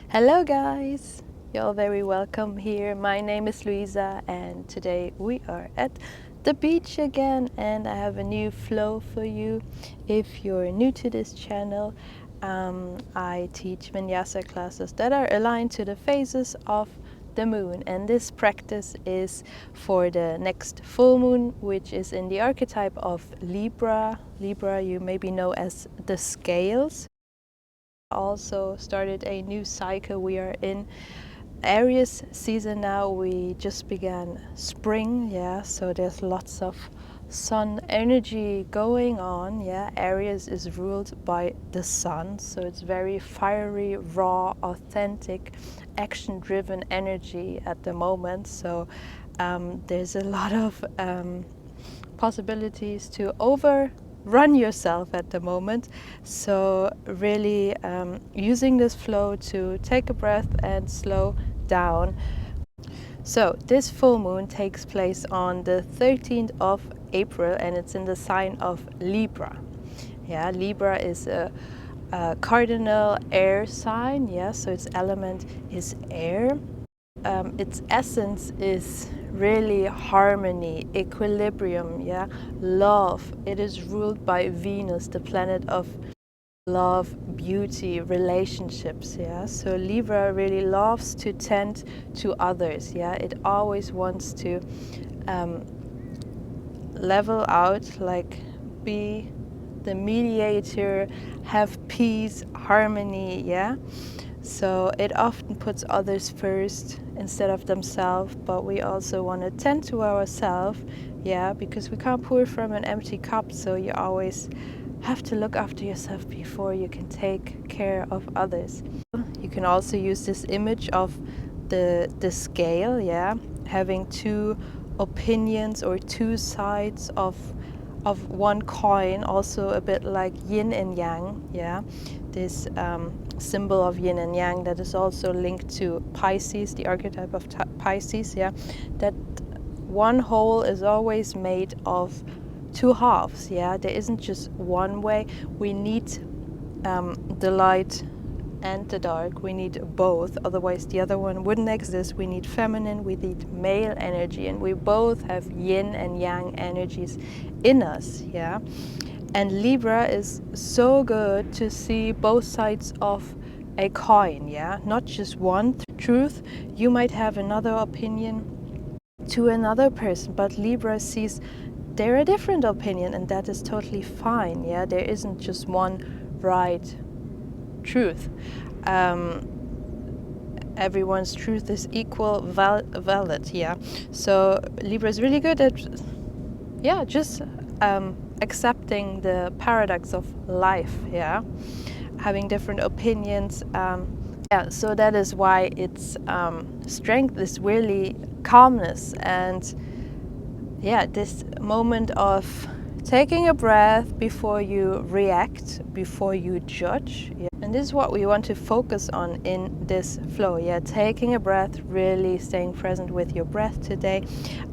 Hello guys, you're very welcome here. My name is Luisa and today we are at the beach again and I have a new flow for you. If you're new to this channel, I teach vinyasa classes that are aligned to the phases of the moon, and this practice is for the next full moon, which is in the archetype of Libra. Libra you maybe know as the scales. Also started a new cycle. We are in Aries season now. We just began spring, so there's lots of sun energy going on. Aries is ruled by the sun, so it's very fiery, raw, authentic, action driven energy at the moment. So there's a lot of possibilities to overrun yourself at the moment. So really using this flow to take a breath and slow down. So this full moon takes place on the 13th of April and it's in the sign of Libra. Libra is a cardinal air sign, so its element is air. Its essence is really harmony, equilibrium, love. It is ruled by Venus, the planet of love, beauty, relationships. So Libra really loves to tend to others. It always wants to level out, like be the mediator, have peace, harmony. So it often puts others first instead of themselves, but we also want to tend to ourselves, because we can't pour from an empty cup. So you always have to look after yourself before you can take care of others. You can also use this image of the scale, having two opinions or two sides of one coin, also a bit like yin and yang, this symbol of yin and yang that is also linked to Pisces, the archetype of Pisces, that one whole is always made of two halves. There isn't just one way. We need the light and the dark. We need both, otherwise the other one wouldn't exist. We need feminine, we need male energy, and we both have yin and yang energies in us. And Libra is so good to see both sides of a coin, not just one truth. You might have another opinion to another person, but Libra sees they're a different opinion, and that is totally fine. There isn't just one right truth. Everyone's truth is equal valid. So Libra is really good at just accepting the paradox of life, having different opinions. So that is why its strength is really calmness and this moment of taking a breath before you react, before you judge. And this is what we want to focus on in this flow. Taking a breath, really staying present with your breath today.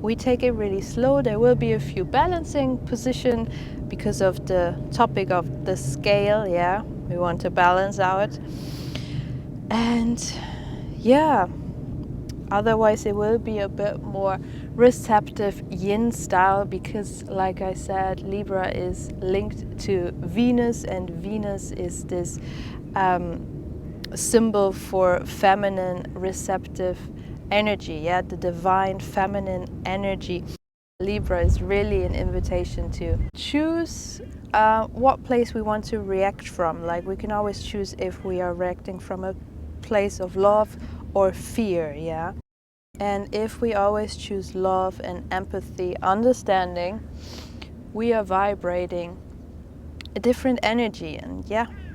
We take it really slow. There will be a few balancing position because of the topic of the scale. We want to balance out. And otherwise it will be a bit more receptive yin style, because like I said, Libra is linked to Venus, and Venus is this symbol for feminine receptive energy, the divine feminine energy. Libra is really an invitation to choose what place we want to react from. Like, we can always choose if we are reacting from a place of love or fear. And if we always choose love and empathy, understanding, we are vibrating a different energy and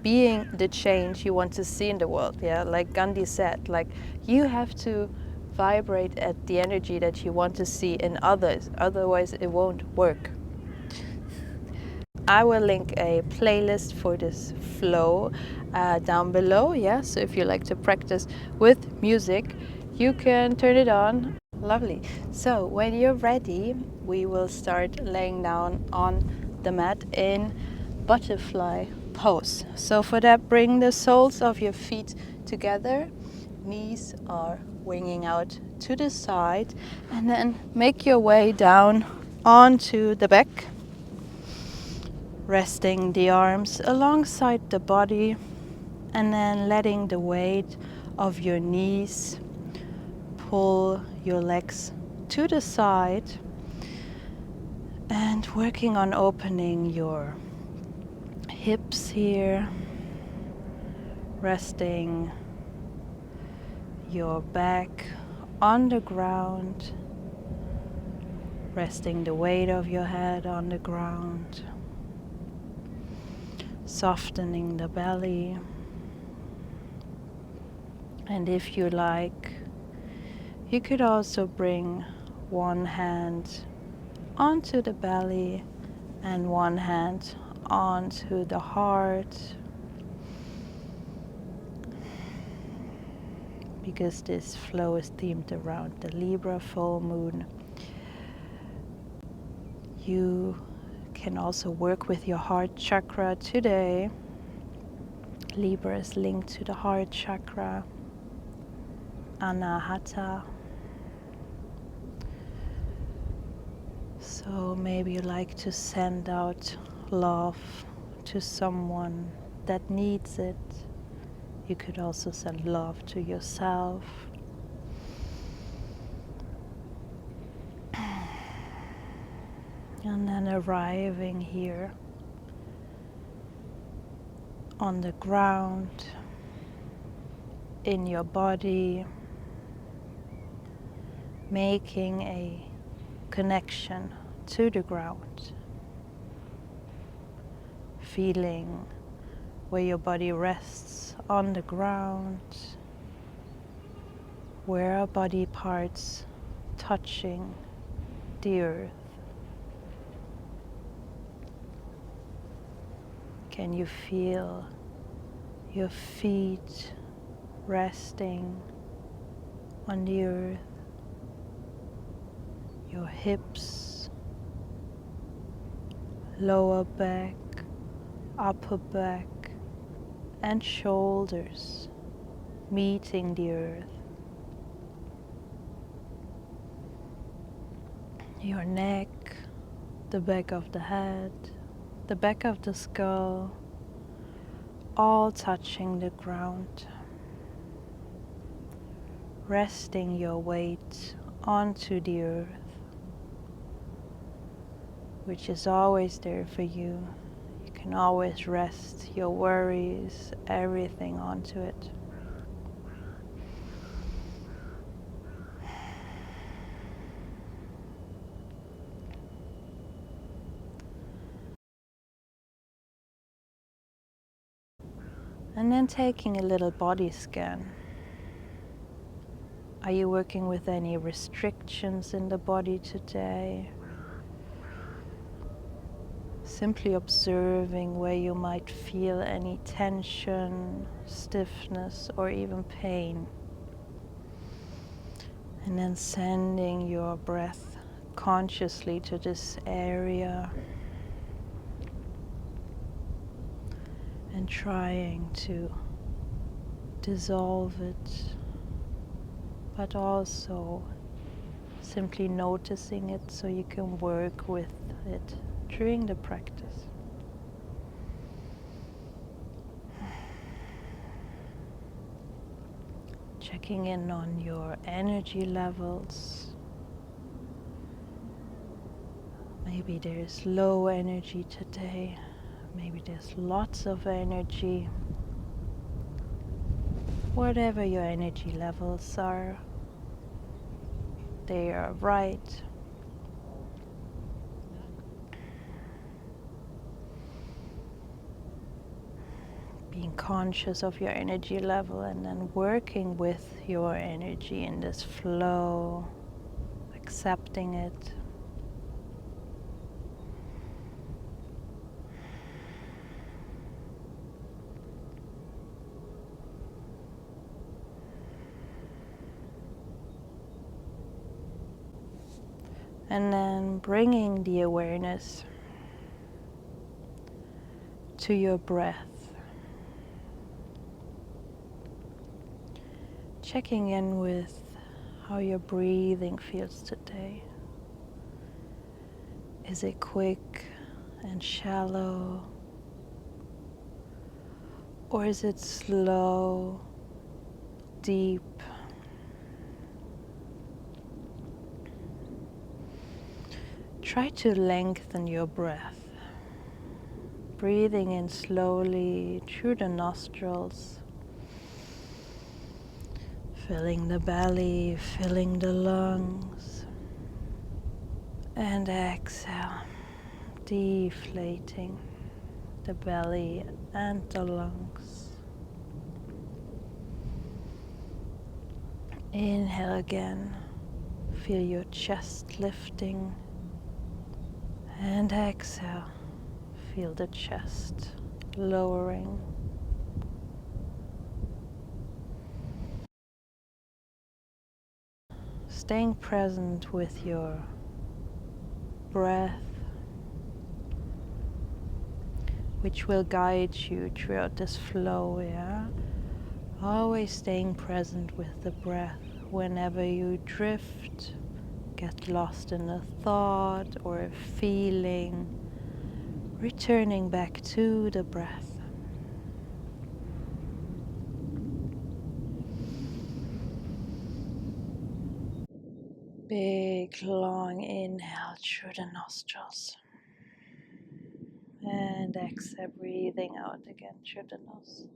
being the change you want to see in the world. Like Ghandi said, like, you have to vibrate at the energy that you want to see in others, otherwise it won't work. I will link a playlist for this flow down below. So if you like to practice with music, you can turn it on. Lovely. So when you're ready, we will start laying down on the mat in butterfly pose. So for that, bring the soles of your feet together. Knees are winging out to the side, and then make your way down onto the back, resting the arms alongside the body, and then letting the weight of your knees pull your legs to the side, and working on opening your hips here, resting your back on the ground, resting the weight of your head on the ground, softening the belly. And if you like, you could also bring one hand onto the belly and one hand onto the heart, because this flow is themed around the Libra full moon. You can also work with your heart chakra today. Libra is linked to the heart chakra, Anahata. So maybe you like to send out love to someone that needs it. You could also send love to yourself. And then arriving here on the ground, in your body, making a connection to the ground, feeling where your body rests on the ground, where our body parts touching the earth. Can you feel your feet resting on the earth, your hips, lower back, upper back, and shoulders meeting the earth? Your neck, the back of the head, the back of the skull, all touching the ground. Resting your weight onto the earth, which is always there for you. You can always rest your worries, everything onto it. And then taking a little body scan. Are you working with any restrictions in the body today? Simply observing where you might feel any tension, stiffness, or even pain. And then sending your breath consciously to this area and trying to dissolve it, but also simply noticing it so you can work with it during the practice. Checking in on your energy levels. Maybe there's low energy today. Maybe there's lots of energy. Whatever your energy levels are, they are right. Being conscious of your energy level and then working with your energy in this flow, accepting it. And then bringing the awareness to your breath. checking in with how your breathing feels today. Is it quick and shallow? Or is it slow, deep? Try to lengthen your breath. Breathing in slowly through the nostrils. Filling the belly, filling the lungs. And exhale, deflating the belly and the lungs. Inhale again, feel your chest lifting, and exhale, feel the chest lowering. Staying present with your breath, which will guide you throughout this flow, yeah? Always staying present with the breath. Whenever you drift, get lost in a thought or a feeling, returning back to the breath. Big long inhale through the nostrils. And exhale, breathing out again through the nose.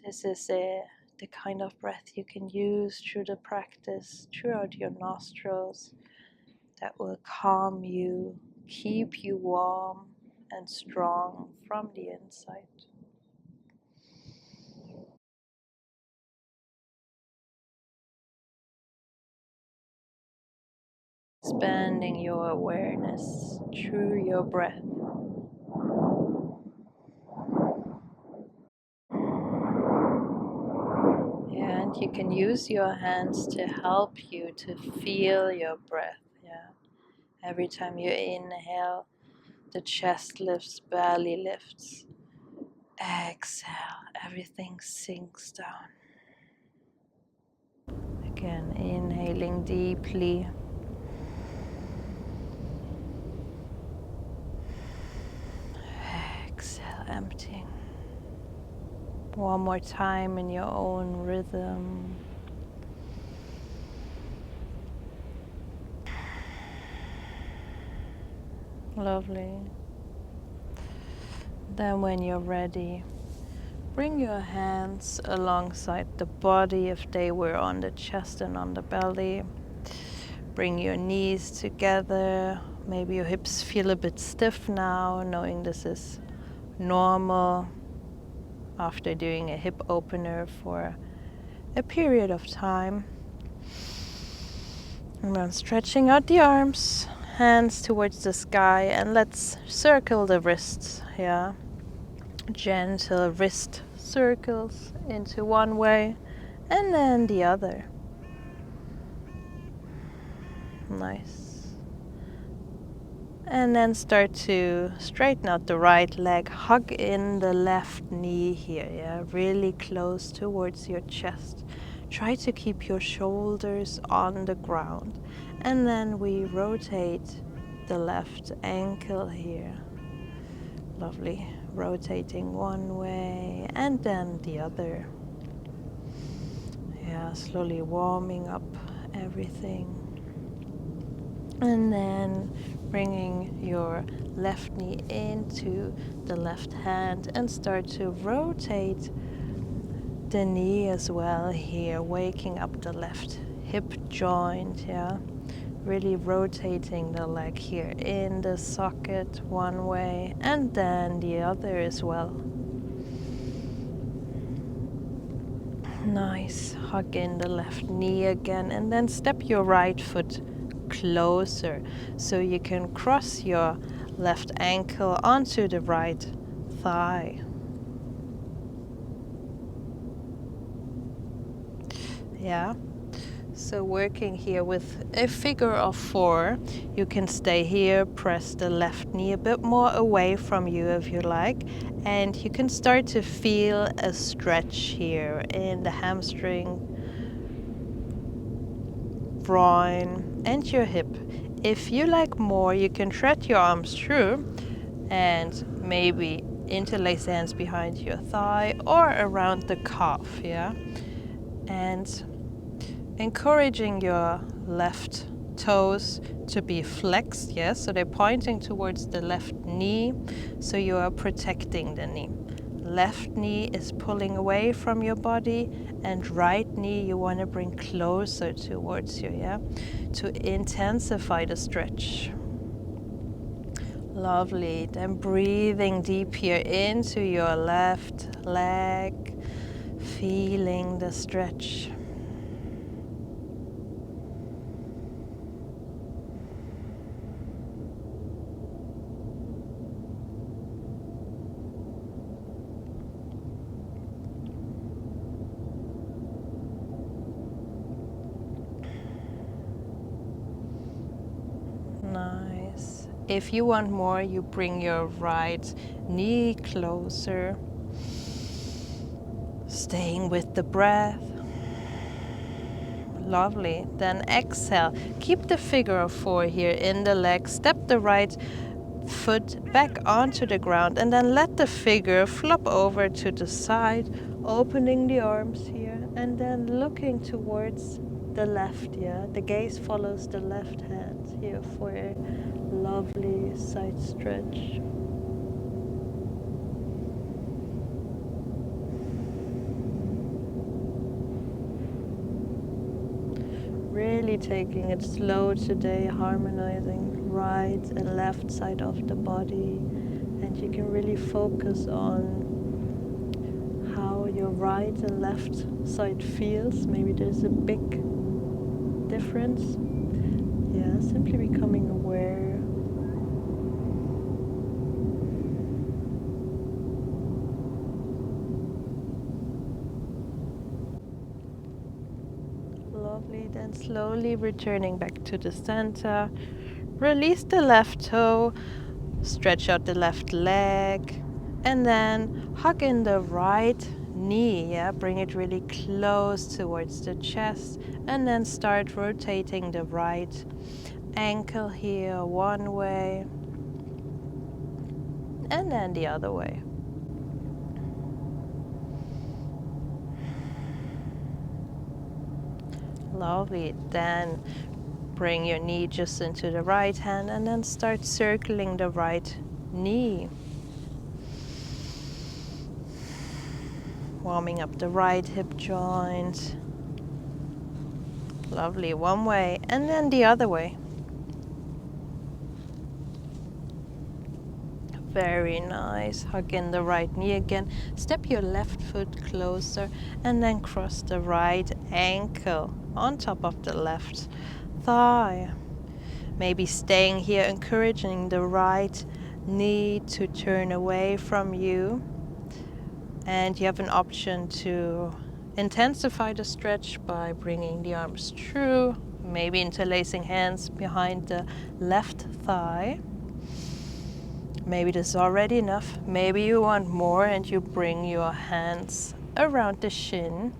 This is the kind of breath you can use through the practice, throughout your nostrils, that will calm you, keep you warm and strong from the inside. Expanding your awareness through your breath. And you can use your hands to help you to feel your breath. Yeah. Every time you inhale, the chest lifts, belly lifts. Exhale, everything sinks down. Again, inhaling deeply. Exhale, emptying. One more time in your own rhythm. Lovely. Then when you're ready, bring your hands alongside the body if they were on the chest and on the belly. Bring your knees together. Maybe your hips feel a bit stiff now, knowing this is normal after doing a hip opener for a period of time. And then stretching out the arms, hands towards the sky, and let's circle the wrists, yeah? Gentle wrist circles into one way and then the other. Nice. And then start to straighten out the right leg, hug in the left knee here, yeah? Really close towards your chest. Try to keep your shoulders on the ground. And then we rotate the left ankle here. Lovely. Rotating one way and then the other. Yeah, slowly warming up everything. And then bringing your left knee into the left hand and start to rotate the knee as well here, waking up the left hip joint, yeah. Really rotating the leg here in the socket one way and then the other as well. Nice. Hug in the left knee again and then step your right foot closer so you can cross your left ankle onto the right thigh. Yeah. So working here with a figure of 4, you can stay here, press the left knee a bit more away from you if you like, and you can start to feel a stretch here in the hamstring, groin, and your hip. If you like more, you can thread your arms through and maybe interlace hands behind your thigh or around the calf, yeah? And encouraging your left toes to be flexed, yes, so they're pointing towards the left knee, so you are protecting the knee. Left knee is pulling away from your body, and right knee you want to bring closer towards you, yeah, to intensify the stretch. Lovely. Then breathing deep here into your left leg, feeling the stretch. Nice. If you want more, you bring your right knee closer, staying with the breath. Lovely. Then exhale. Keep the figure of 4 here in the leg. Step the right foot back onto the ground and then let the figure flop over to the side, opening the arms here and then looking towards the left, yeah? The gaze follows the left hand here for a lovely side stretch. Really taking it slow today, harmonizing right and left side of the body, and you can really focus on how your right and left side feels. Maybe there's a big difference. Yeah, simply becoming aware. Lovely, then slowly returning back to the center. Release the left toe, stretch out the left leg, and then hug in the right knee, yeah, bring it really close towards the chest, and then start rotating the right ankle here one way, and then the other way. Lovely, then bring your knee just into the right hand and then start circling the right knee. Warming up the right hip joint. Lovely, one way and then the other way. Very nice. Hug in the right knee again. Step your left foot closer and then cross the right ankle on top of the left thigh. Maybe staying here, encouraging the right knee to turn away from you. And you have an option to intensify the stretch by bringing the arms through, maybe interlacing hands behind the left thigh. Maybe this is already enough. Maybe you want more and you bring your hands around the shin.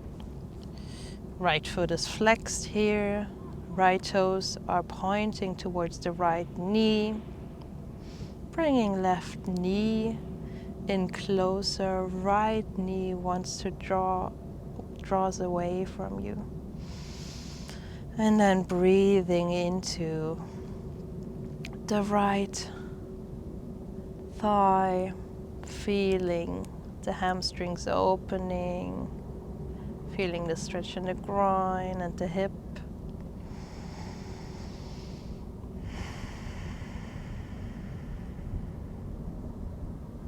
Right foot is flexed here. Right toes are pointing towards the right knee. Bringing left knee in closer. Right knee wants to draws away from you. And then breathing into the right thigh, feeling the hamstrings opening, feeling the stretch in the groin and the hip.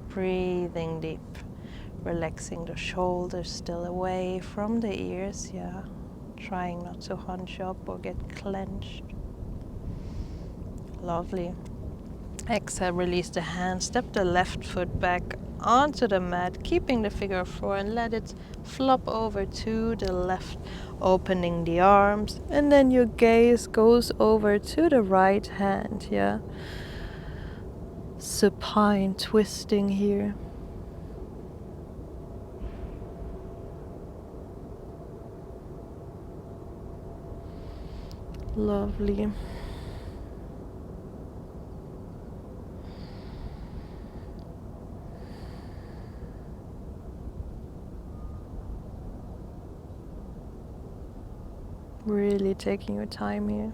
Breathing deep, relaxing the shoulders still away from the ears, yeah. Trying not to hunch up or get clenched. Lovely. Exhale, release the hands, step the left foot back onto the mat, keeping the figure 4, and let it flop over to the left, opening the arms, and then your gaze goes over to the right hand, yeah? Supine twisting here. Lovely. Really taking your time here.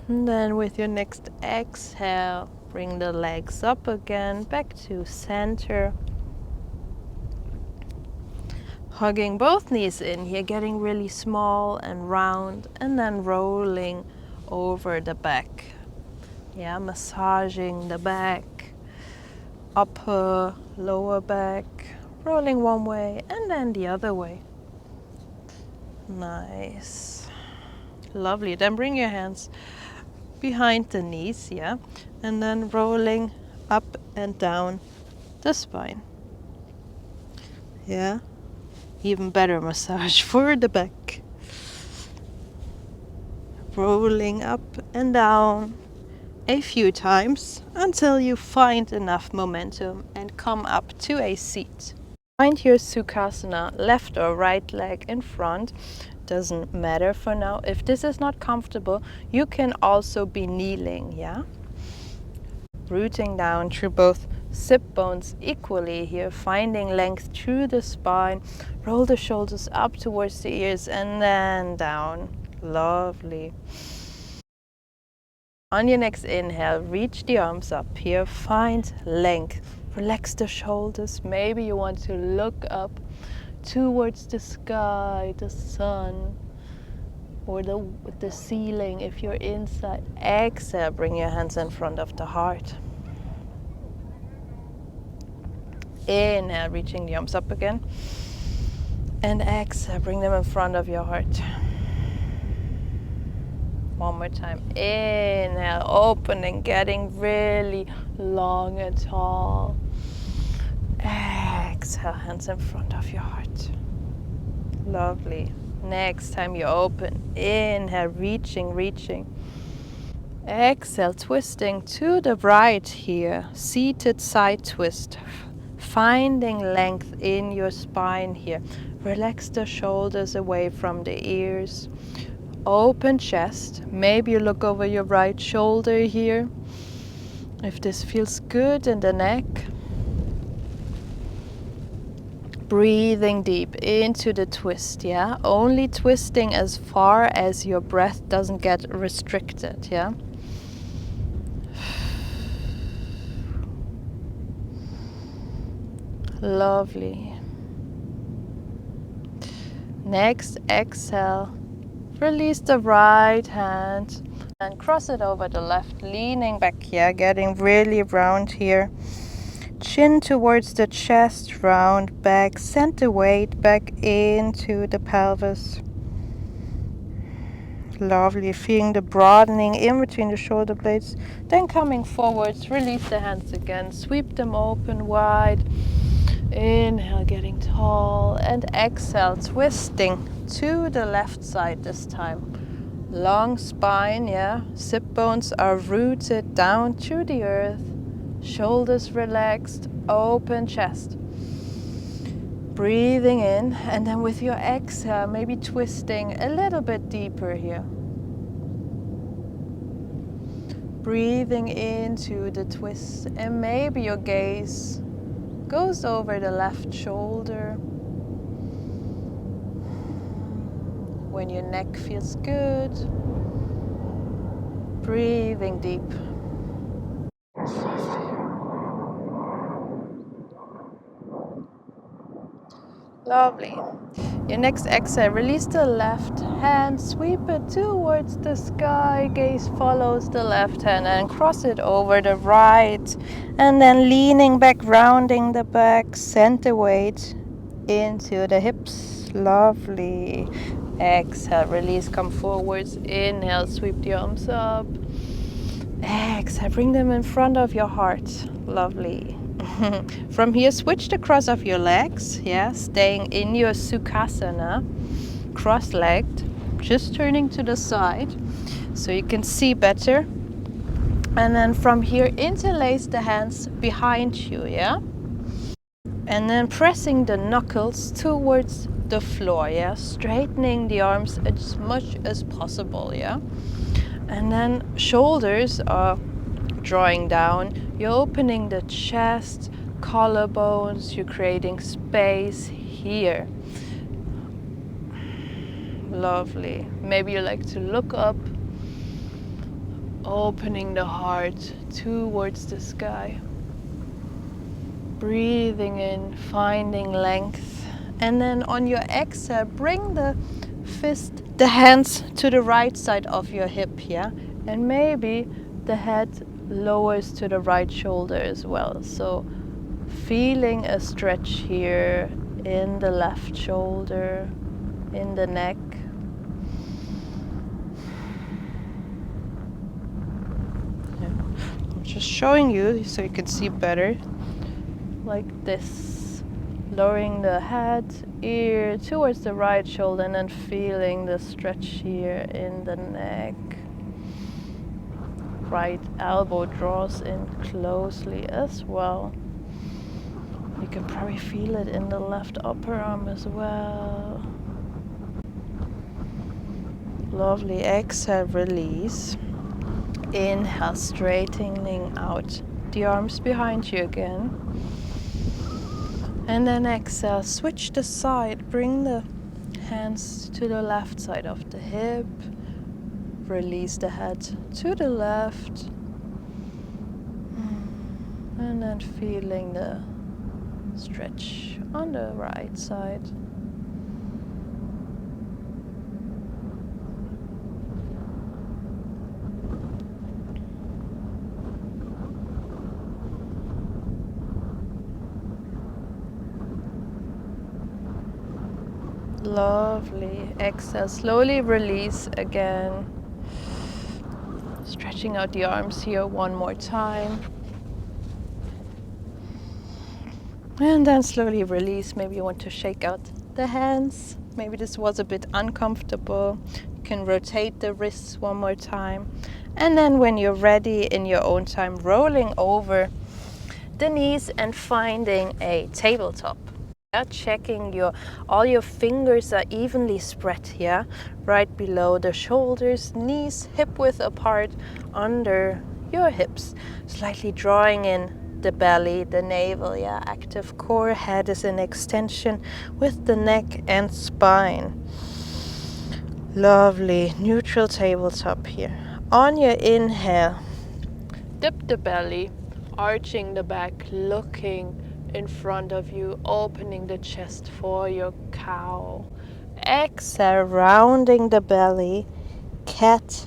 And then with your next exhale, bring the legs up again, back to center. Hugging both knees in here, getting really small and round, and then rolling over the back. Yeah, massaging the back, upper, lower back, rolling one way and then the other way. Nice. Lovely. Then bring your hands behind the knees, yeah, and then rolling up and down the spine. Yeah, even better massage for the back. Rolling up and down a few times until you find enough momentum and come up to a seat. Find your Sukhasana, left or right leg in front. Doesn't matter for now. If this is not comfortable, you can also be kneeling, yeah? Rooting down through both sit bones equally here, finding length through the spine. Roll the shoulders up towards the ears and then down. Lovely. On your next inhale, reach the arms up here, find length. Relax the shoulders. Maybe you want to look up towards the sky, the sun, or the ceiling if you're inside. Exhale, bring your hands in front of the heart. Inhale, reaching the arms up again. And exhale, bring them in front of your heart. One more time. Inhale, opening, getting really long and tall. Exhale, hands in front of your heart. Lovely. Next time you open, inhale, reaching. Exhale, twisting to the right here. Seated side twist. Finding length in your spine here. Relax the shoulders away from the ears. Open chest. Maybe you look over your right shoulder here. If this feels good in the neck. Breathing deep into the twist, yeah? Only twisting as far as your breath doesn't get restricted, yeah? Lovely. Next, exhale. Release the right hand and cross it over the left, leaning back here, getting really round here. Chin towards the chest, round back, send the weight back into the pelvis. Lovely, feeling the broadening in between the shoulder blades. Then coming forwards, release the hands again, sweep them open wide. Inhale, getting tall, and exhale, twisting to the left side this time. Long spine, yeah. Sit bones are rooted down to the earth. Shoulders relaxed, open chest. Breathing in, and then with your exhale, maybe twisting a little bit deeper here. Breathing into the twist, and maybe your gaze goes over the left shoulder. When your neck feels good, breathing deep. Lovely. Your next exhale, release the left hand, sweep it towards the sky, gaze follows the left hand and cross it over the right. And then leaning back, rounding the back, send the weight into the hips. Lovely. Exhale, release, come forwards. Inhale, sweep the arms up. Exhale, bring them in front of your heart. Lovely. From here, switch the cross of your legs, yeah, staying in your Sukhasana, cross-legged, just turning to the side so you can see better. And then from here, interlace the hands behind you, yeah? And then pressing the knuckles towards the floor, yeah? Straightening the arms as much as possible, yeah? And then shoulders are drawing down. You're opening the chest, collarbones, you're creating space here. Lovely. Maybe you like to look up, opening the heart towards the sky. Breathing in, finding length. And then on your exhale, bring the hands to the right side of your hip, yeah? And maybe the head lowers to the right shoulder as well. So feeling a stretch here in the left shoulder, in the neck. Yeah. I'm just showing you so you can see better. Like this, lowering the head, ear towards the right shoulder, and then feeling the stretch here in the neck. Right elbow draws in closely as well. You can probably feel it in the left upper arm as well. Lovely. Exhale, release. Inhale, straightening out the arms behind you again. And then exhale, switch the side, bring the hands to the left side of the hip. Release the head to the left. And then feeling the stretch on the right side. Lovely. Exhale, slowly release again. Stretching out the arms here one more time. And then slowly release. Maybe you want to shake out the hands. Maybe this was a bit uncomfortable. You can rotate the wrists one more time. And then when you're ready, in your own time, rolling over the knees and finding a tabletop. Checking all your fingers are evenly spread here, right below the shoulders, knees hip width apart under your hips, slightly drawing in the belly, the navel, yeah, active core. Head is in extension with the neck and spine. Lovely. Neutral tabletop here. On your inhale, dip the belly, arching the back, looking in front of you, opening the chest for your cow. Exhale, rounding the belly, cat.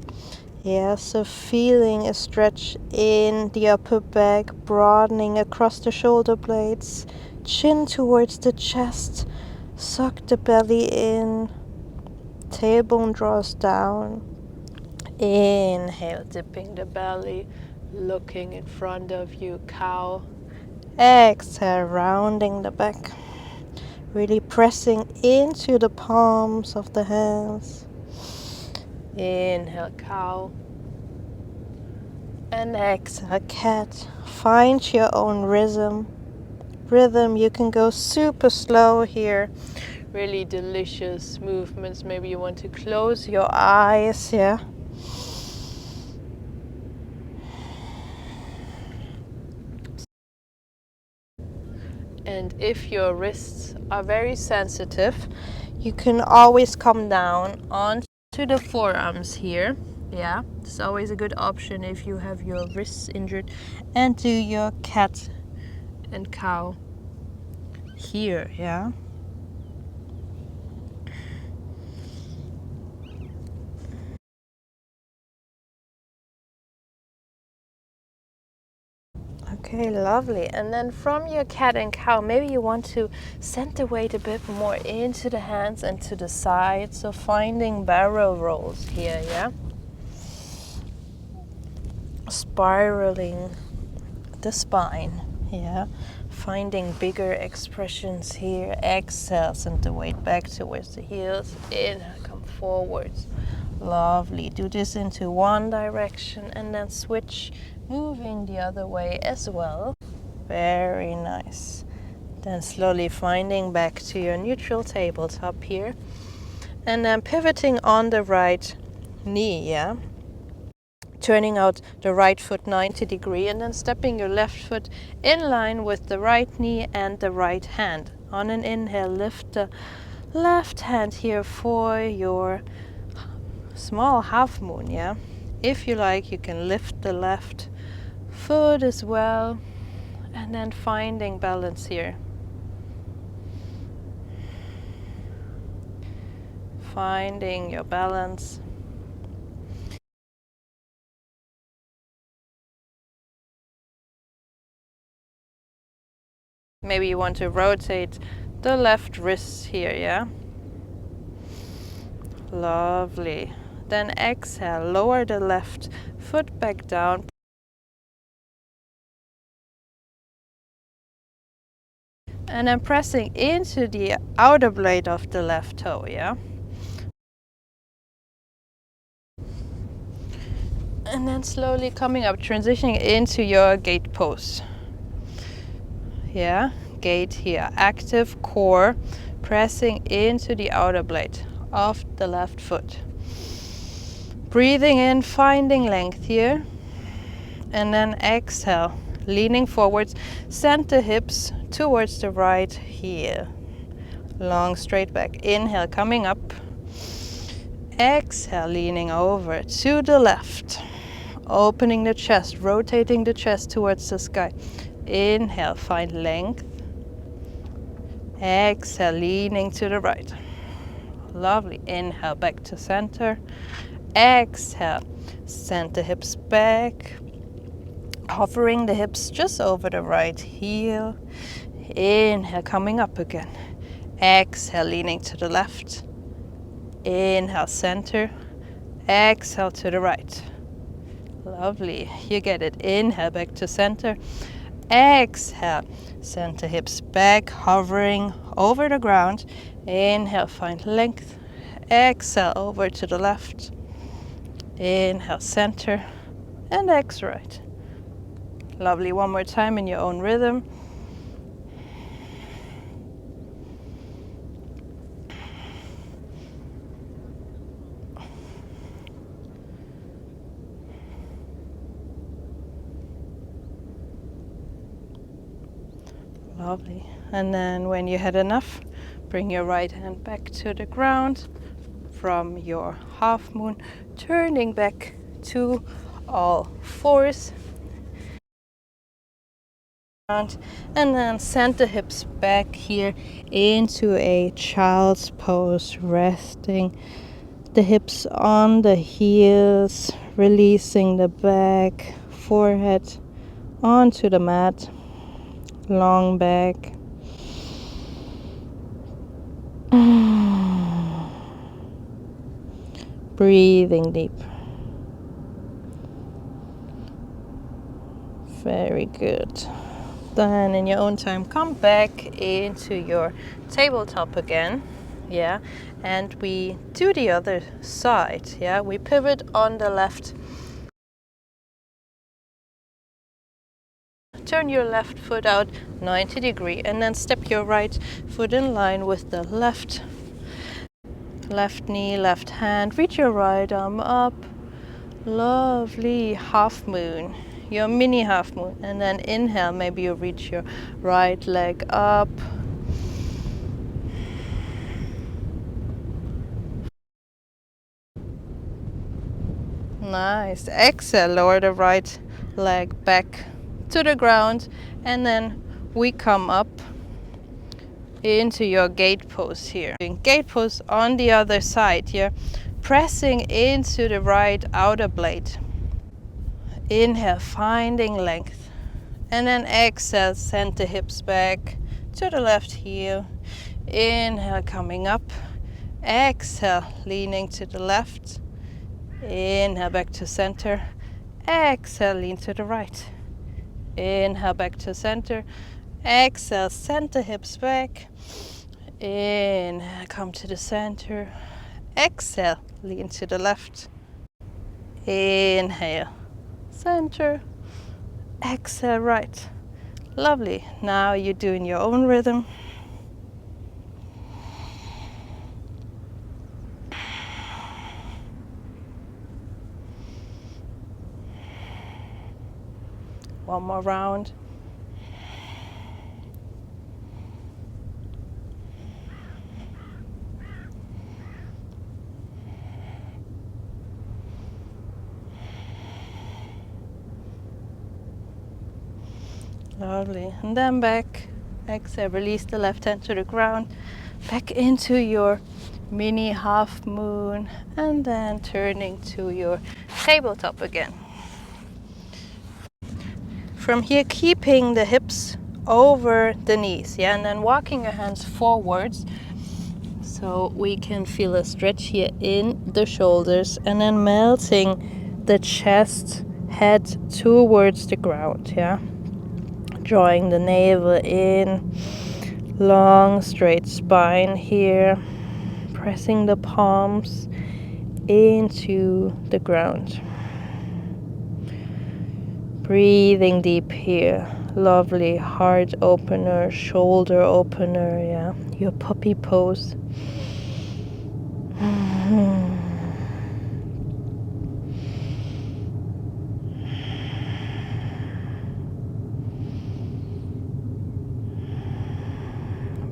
Yeah, so feeling a stretch in the upper back, broadening across the shoulder blades, chin towards the chest, suck the belly in, tailbone draws down. Inhale, dipping the belly, looking in front of you, cow. Exhale, rounding the back, really pressing into the palms of the hands. Inhale, cow. And exhale, cat. Find your own rhythm. You can go super slow here. Really delicious movements. Maybe you want to close your eyes, yeah. And if your wrists are very sensitive, you can always come down onto the forearms here. Yeah, it's always a good option if you have your wrists injured. And do your cat and cow here, yeah. Okay, lovely. And then from your cat and cow, maybe you want to send the weight a bit more into the hands and to the side. So finding barrel rolls here, yeah? spiraling the spine, yeah, finding bigger expressions here. Exhale, send the weight back towards the heels. Inhale, come forwards. Lovely. Do this into one direction and then switch, moving the other way as well. Very nice. Then slowly finding back to your neutral tabletop here, and then pivoting on the right knee, yeah, turning out the right foot 90 degrees, and then stepping your left foot in line with the right knee and the right hand. On an inhale, lift the left hand here for your small half moon, yeah. If you like, you can lift the left foot as well, and then finding balance here. Finding your balance. Maybe you want to rotate the left wrist here, yeah? Lovely. Then exhale, lower the left foot back down. And then pressing into the outer blade of the left toe, yeah? And then slowly coming up, transitioning into your gate pose. Yeah, gate here, active core, pressing into the outer blade of the left foot. Breathing in, finding length here. And then exhale, leaning forwards, send the hips towards the right heel. Long straight back. Inhale, coming up. Exhale, leaning over to the left. Opening the chest, rotating the chest towards the sky. Inhale, find length. Exhale, leaning to the right. Lovely. Inhale, back to center. Exhale, send the hips back. Hovering the hips just over the right heel. Inhale, coming up again. Exhale, leaning to the left. Inhale, center. Exhale to the right. Lovely. You get it. Inhale, back to center. Exhale, send the hips back, hovering over the ground. Inhale, find length. Exhale, over to the left. Inhale, center. And exhale, right. Lovely. One more time in your own rhythm. Lovely. And then when you had enough, bring your right hand back to the ground from your half moon, turning back to all fours. And then send the hips back here into a child's pose, resting the hips on the heels, releasing the back, forehead onto the mat. Long back. Breathing deep. Very good. Then in your own time, come back into your tabletop again. Yeah, and we do the other side. Yeah, we pivot on the left. Turn your left foot out 90 degrees and then step your right foot in line with the left knee, left hand. Reach your right arm up. Lovely. Half moon, your mini half moon. And then inhale, maybe you reach your right leg up. Nice. Exhale, lower the right leg back to the ground, and then we come up into your gate pose here. Gate pose on the other side here, pressing into the right outer blade. Inhale, finding length, and then exhale, send the hips back to the left heel. Inhale, coming up. Exhale, leaning to the left. Inhale, back to center. Exhale, lean to the right. Inhale, back to center. Exhale, center hips back. Inhale, come to the center. Exhale, lean to the left. Inhale, center. Exhale, right. Lovely. Now you're doing your own rhythm. One more round. Lovely. And then back. Exhale, release the left hand to the ground. Back into your mini half moon. And then turning to your tabletop again. From here, keeping the hips over the knees, yeah, and then walking your hands forwards so we can feel a stretch here in the shoulders, and then melting the chest, head towards the ground, yeah, drawing the navel in, long straight spine here, pressing the palms into the ground. Breathing deep here. Lovely heart opener, shoulder opener, yeah. Your puppy pose.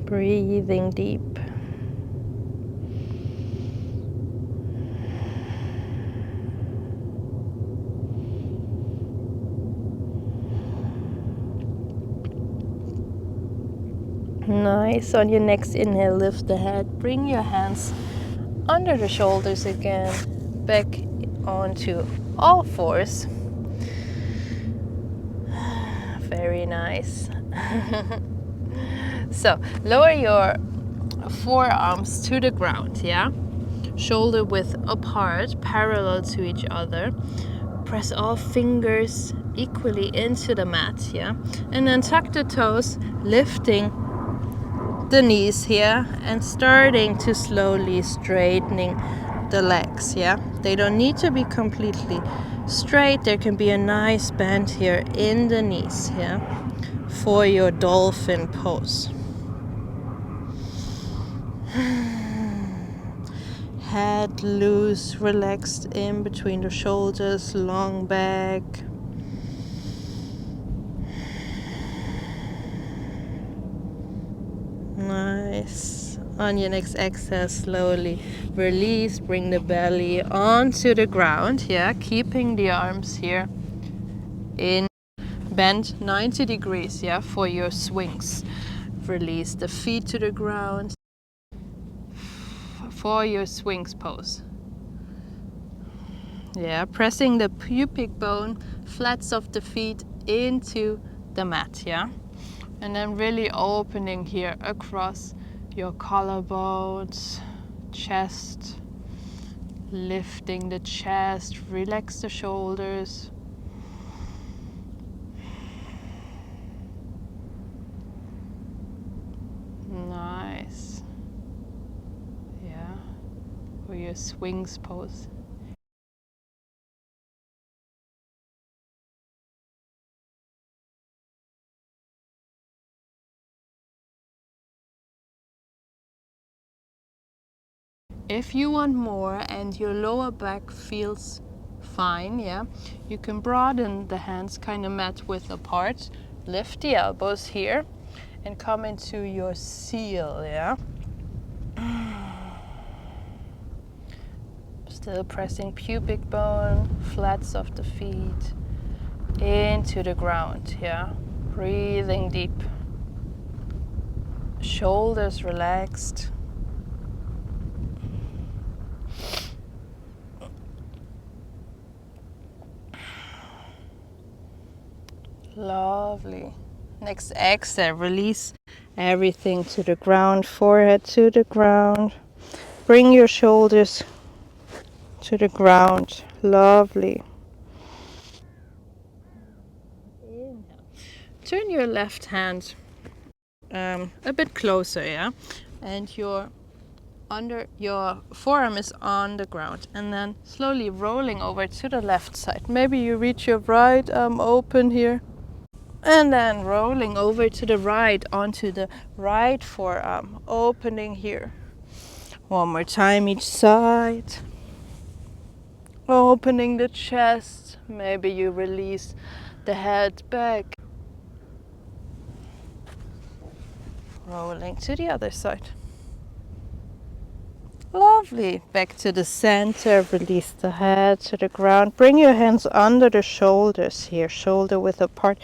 Breathing deep. Nice. On your next inhale, lift the head. Bring your hands under the shoulders again. Back onto all fours. Very nice. So, lower your forearms to the ground, yeah? Shoulder width apart, parallel to each other. Press all fingers equally into the mat, yeah? And then tuck the toes, lifting the knees here and starting to slowly straightening the legs, yeah? They don't need to be completely straight. There can be a nice bend here in the knees, yeah? For your dolphin pose. Head loose, relaxed in between the shoulders, long back. Nice. On your next exhale, slowly release, bring the belly onto the ground, yeah, keeping the arms here in. Bend 90 degrees, yeah, for your swings. Release the feet to the ground for your swings pose. Yeah, pressing the pubic bone, flats of the feet into the mat, yeah. And then really opening here across your collarbones, chest, lifting the chest, relax the shoulders. Nice. Yeah, for your swings pose. If you want more and your lower back feels fine, yeah, you can broaden the hands, kind of mat width apart. Lift the elbows here and come into your seal, yeah. Still pressing pubic bone, flats of the feet into the ground, yeah. Breathing deep. Shoulders relaxed. Lovely. Next exhale, release everything to the ground, forehead to the ground. Bring your shoulders to the ground. Lovely. turn your left hand a bit closer, yeah? And your forearm is on the ground, and then slowly rolling over to the left side. Maybe you reach your right arm open here, and then rolling over to the right onto the right forearm, opening here. One more time each side. Opening the chest. Maybe you release the head back. Rolling to the other side. Lovely. Back to the center. Release the head to the ground. Bring your hands under the shoulders here. Shoulder width apart.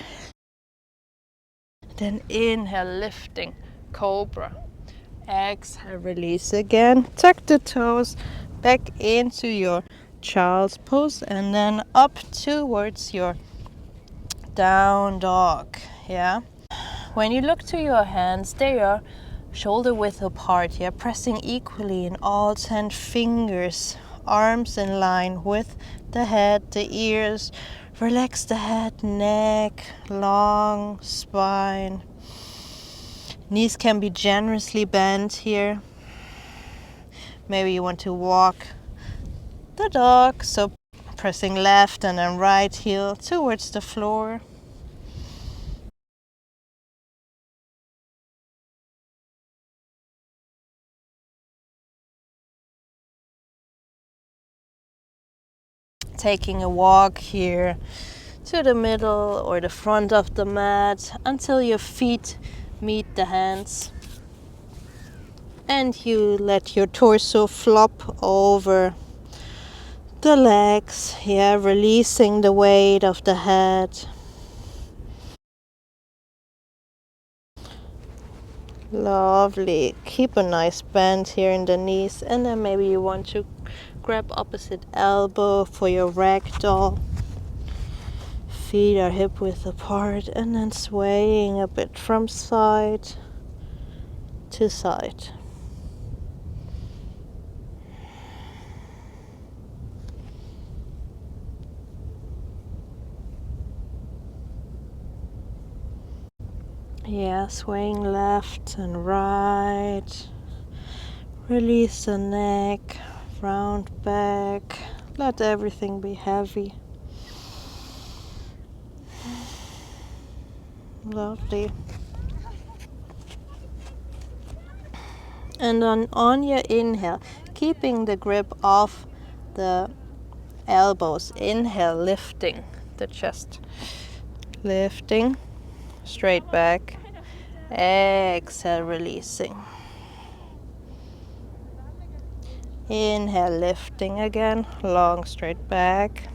Then inhale, lifting. Cobra. Exhale, release again. Tuck the toes back into your child's pose. And then up towards your down dog. Yeah. When you look to your hands, they are shoulder width apart, yeah, pressing equally in all 10 fingers, arms in line with the head, the ears. Relax the head, neck, long spine. Knees can be generously bent here. Maybe you want to walk the dog, so pressing left and then right heel towards the floor. Taking a walk here to the middle or the front of the mat until your feet meet the hands. And you let your torso flop over the legs, yeah, releasing the weight of the head. Lovely. Keep a nice bend here in the knees, and then maybe you want to grab opposite elbow for your ragdoll. Feet are hip width apart, and then swaying a bit from side to side. Yeah, swaying left and right. Release the neck, round back. Let everything be heavy. Lovely. And on your inhale, keeping the grip off the elbows. Inhale, lifting the chest. Lifting, straight back. Exhale, releasing. Inhale, lifting again, long straight back.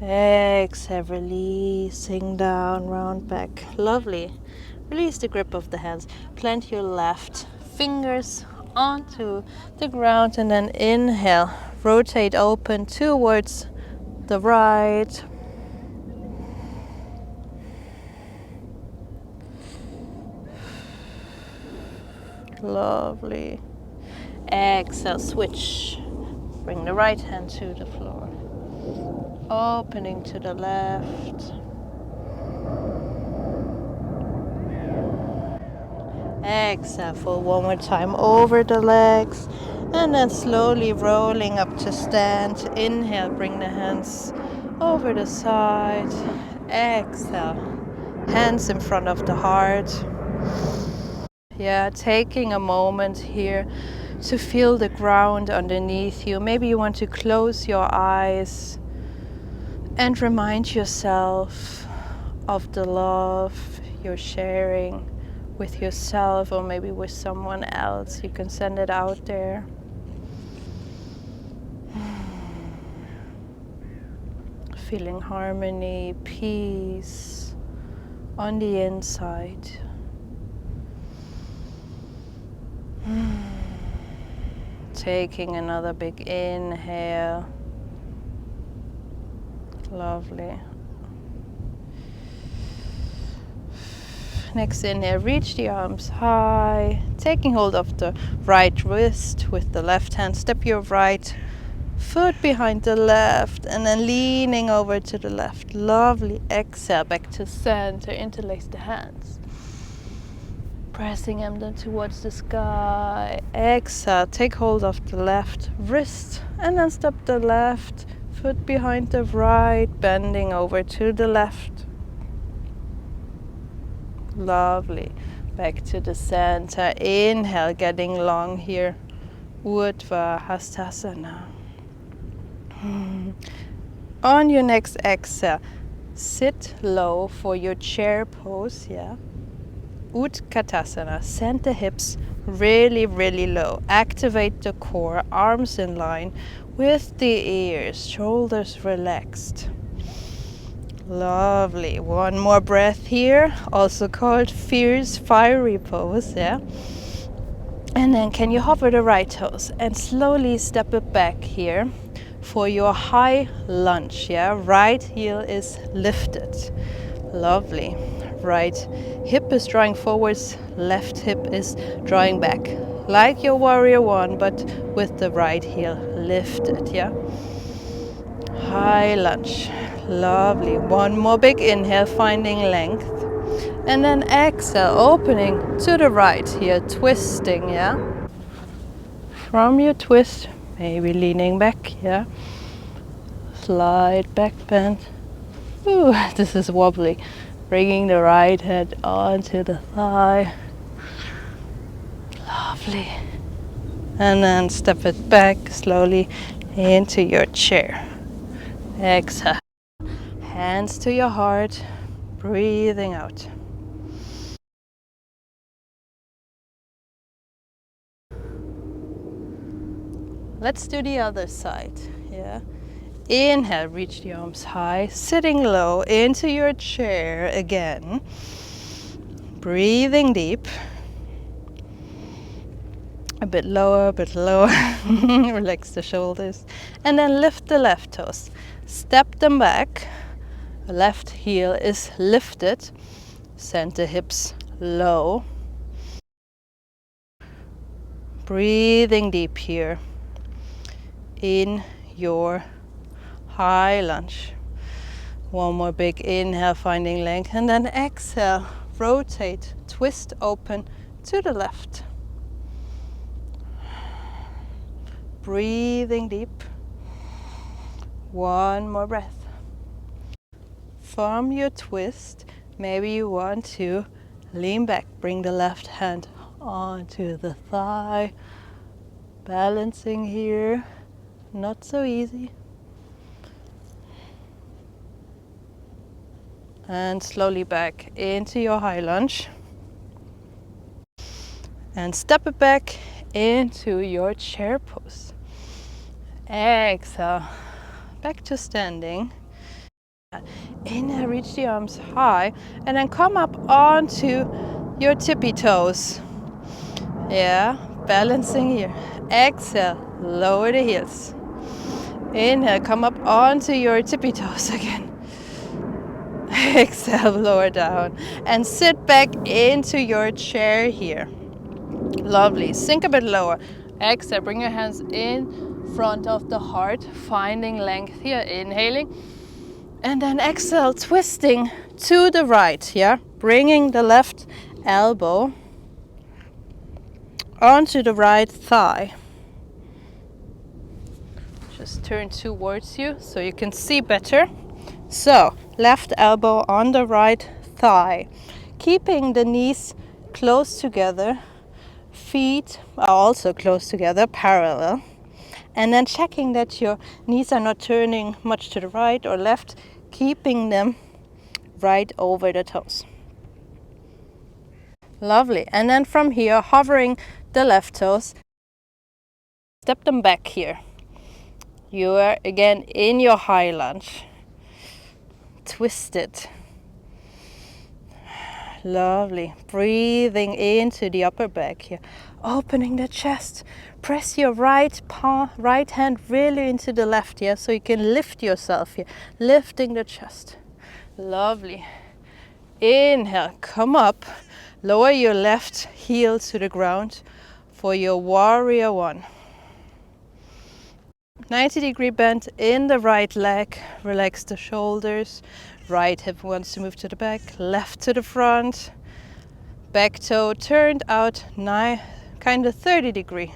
Exhale, releasing down, round back. Lovely. Release the grip of the hands. Plant your left fingers onto the ground and then inhale. Rotate open towards the right. Lovely. Exhale, switch. Bring the right hand to the floor. Opening to the left. Exhale, for one more time over the legs. And then slowly rolling up to stand. Inhale, bring the hands over the side. Exhale, hands in front of the heart. Yeah, taking a moment here to feel the ground underneath you. Maybe you want to close your eyes and remind yourself of the love you're sharing with yourself or maybe with someone else. You can send it out there. Feeling harmony, peace on the inside. Taking another big inhale. Lovely. Next inhale, reach the arms high. Taking hold of the right wrist with the left hand. Step your right foot behind the left, and then leaning over to the left. Lovely. Exhale, back to center, interlace the hands. Pressing them towards the sky. Exhale, take hold of the left wrist, and then step the left foot behind the right, bending over to the left. Lovely. Back to the center. Inhale, getting long here. Urdhva Hastasana. On your next exhale, sit low for your chair pose, yeah. Utkatasana. Send the hips really, really low. Activate the core, arms in line with the ears, shoulders relaxed. Lovely. One more breath here, also called fierce fiery pose, yeah. And then can you hover the right toes and slowly step it back here for your high lunge, yeah. Right heel is lifted. Lovely. Right hip is drawing forwards, left hip is drawing back. Like your warrior one, but with the right heel lifted, yeah. High lunge. Lovely. One more big inhale, finding length. And then exhale, opening to the right here, twisting, yeah. From your twist, maybe leaning back, yeah. Slight back bend. Ooh, this is wobbly. Bringing the right head onto the thigh. Lovely. And then step it back slowly into your chair. Exhale. Hands to your heart, breathing out. Let's do the other side, yeah. Inhale, reach the arms high, sitting low into your chair again. Breathing deep. A bit lower, relax the shoulders. And then lift the left toes. Step them back. Left heel is lifted. Send the hips low. Breathing deep here in your high lunge. One more big inhale, finding length, and then exhale, rotate, twist open to the left. Breathing deep. One more breath. From your twist, maybe you want to lean back, bring the left hand onto the thigh, balancing here, not so easy. And slowly back into your high lunge. And step it back into your chair pose. Exhale, back to standing. Inhale, reach the arms high, and then come up onto your tippy toes. Yeah, balancing here. Exhale, lower the heels. Inhale, come up onto your tippy toes again. Exhale, lower down. And sit back into your chair here. Lovely. Sink a bit lower. Exhale, bring your hands in front of the heart, finding length here. Inhaling. And then exhale, twisting to the right, yeah? Bringing the left elbow onto the right thigh. Just turn towards you so you can see better. So, left elbow on the right thigh. Keeping the knees close together. Feet are also close together, parallel. And then checking that your knees are not turning much to the right or left, keeping them right over the toes. Lovely. And then from here, hovering the left toes, step them back here. You are again in your high lunge. Twist it. Lovely. Breathing into the upper back here. Opening the chest. Press your right hand really into the left here, so you can lift yourself here. Lifting the chest. Lovely. Inhale, come up. Lower your left heel to the ground for your warrior one. 90-degree bend in the right leg. Relax the shoulders. Right hip wants to move to the back, left to the front. Back toe turned out, kind of 30-degree.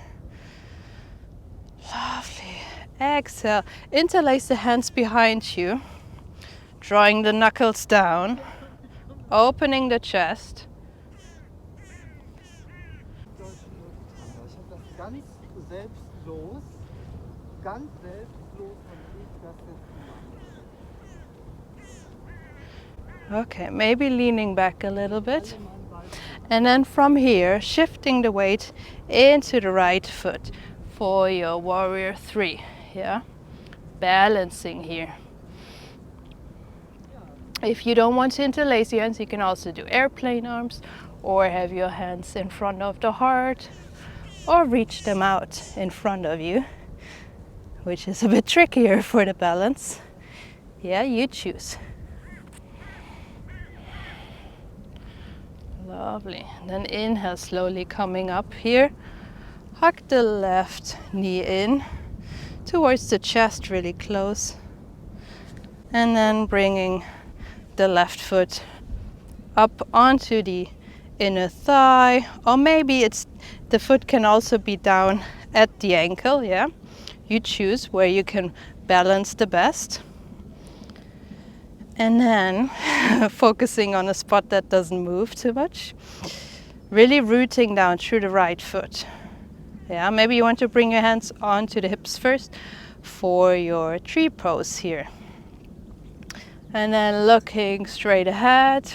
Lovely. Exhale. Interlace the hands behind you, drawing the knuckles down, opening the chest. Okay, maybe leaning back a little bit. And then from here, shifting the weight into the right foot for your warrior 3. Yeah, balancing here. If you don't want to interlace your hands, you can also do airplane arms or have your hands in front of the heart or reach them out in front of you, which is a bit trickier for the balance. Yeah, you choose. Lovely. Then inhale, slowly coming up here. Hug the left knee in towards the chest, really close. And then bringing the left foot up onto the inner thigh, or maybe the foot can also be down at the ankle. Yeah, you choose where you can balance the best. And then focusing on a spot that doesn't move too much, really rooting down through the right foot. Yeah, maybe you want to bring your hands onto the hips first for your tree pose here. And then looking straight ahead,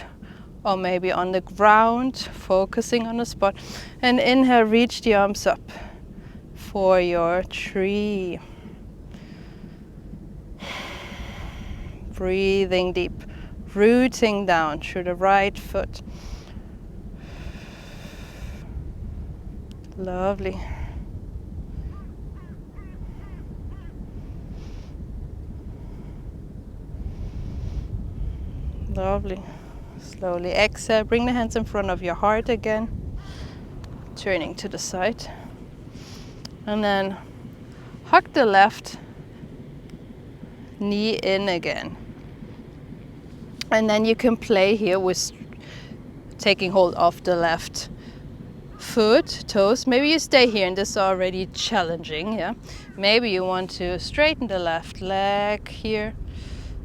or maybe on the ground, focusing on the spot. And inhale, reach the arms up for your tree. Breathing deep, rooting down through the right foot. Lovely. Lovely. Slowly exhale, bring the hands in front of your heart again, turning to the side. And then hug the left knee in again. And then you can play here with taking hold of the left foot, toes. Maybe you stay here and this is already challenging, yeah? Maybe you want to straighten the left leg here,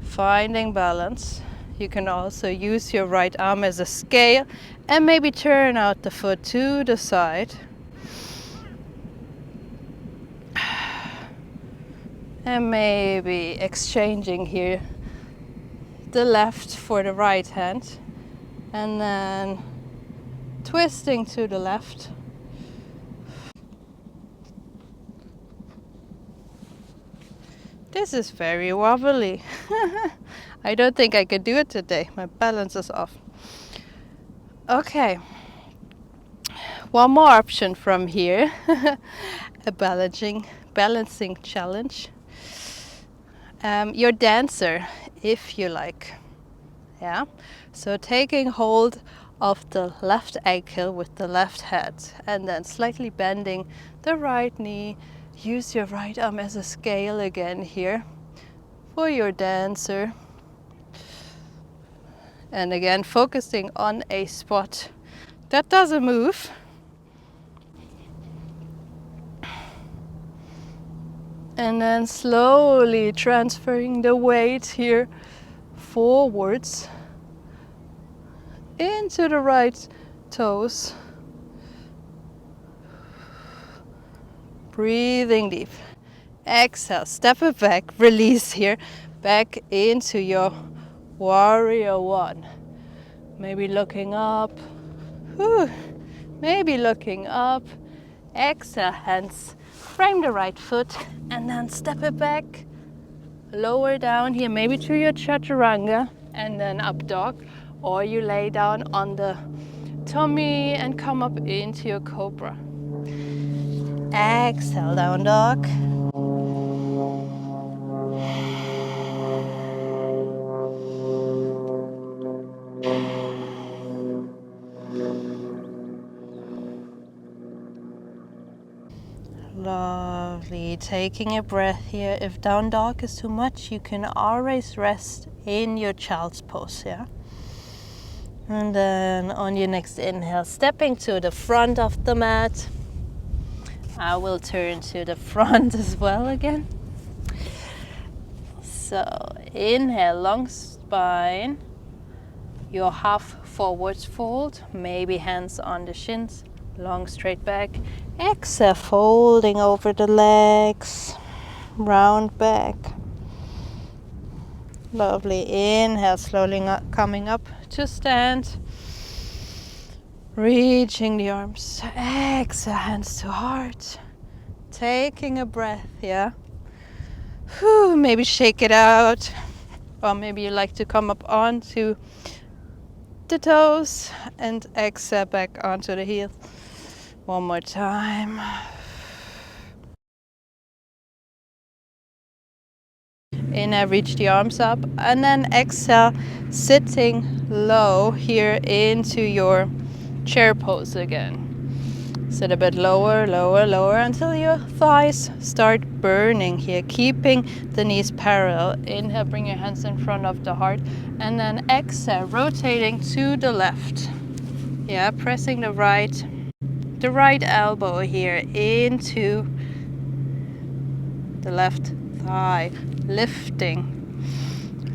finding balance. You can also use your right arm as a scale and maybe turn out the foot to the side. And maybe exchanging here the left for the right hand and then twisting to the left. This is very wobbly. I don't think I can do it today. My balance is off. Okay. One more option from here. A balancing challenge. Your dancer, if you like. Yeah. So taking hold of the left ankle with the left hand and then slightly bending the right knee. Use your right arm as a scale again here for your dancer. And again, focusing on a spot that doesn't move. And then slowly transferring the weight here forwards into the right toes. Breathing deep. Exhale, step it back, release here, back into your warrior 1. Maybe looking up. Whew. Maybe looking up. Exhale, hands, frame the right foot, and then step it back. Lower down here, maybe to your chaturanga, and then up dog. Or you lay down on the tummy and come up into your cobra. Exhale, down dog. Lovely. Lovely. Taking a breath here. If down dog is too much, you can always rest in your child's pose, yeah? And then on your next inhale, stepping to the front of the mat. I will turn to the front as well again. So inhale, long spine. Your half forwards fold, maybe hands on the shins, long straight back. Exhale, folding over the legs, round back. Lovely. Inhale, slowly coming up to stand. Reaching the arms. Exhale, hands to heart. Taking a breath, yeah. Whew, maybe shake it out. Or maybe you like to come up onto the toes and exhale back onto the heels. One more time. Inhale, reach the arms up, and then exhale, sitting low here into your chair pose again. Sit a bit lower, lower, lower until your thighs start burning here, keeping the knees parallel. Inhale, bring your hands in front of the heart, and then exhale, rotating to the left. Yeah, pressing the right elbow here into the left thigh, lifting.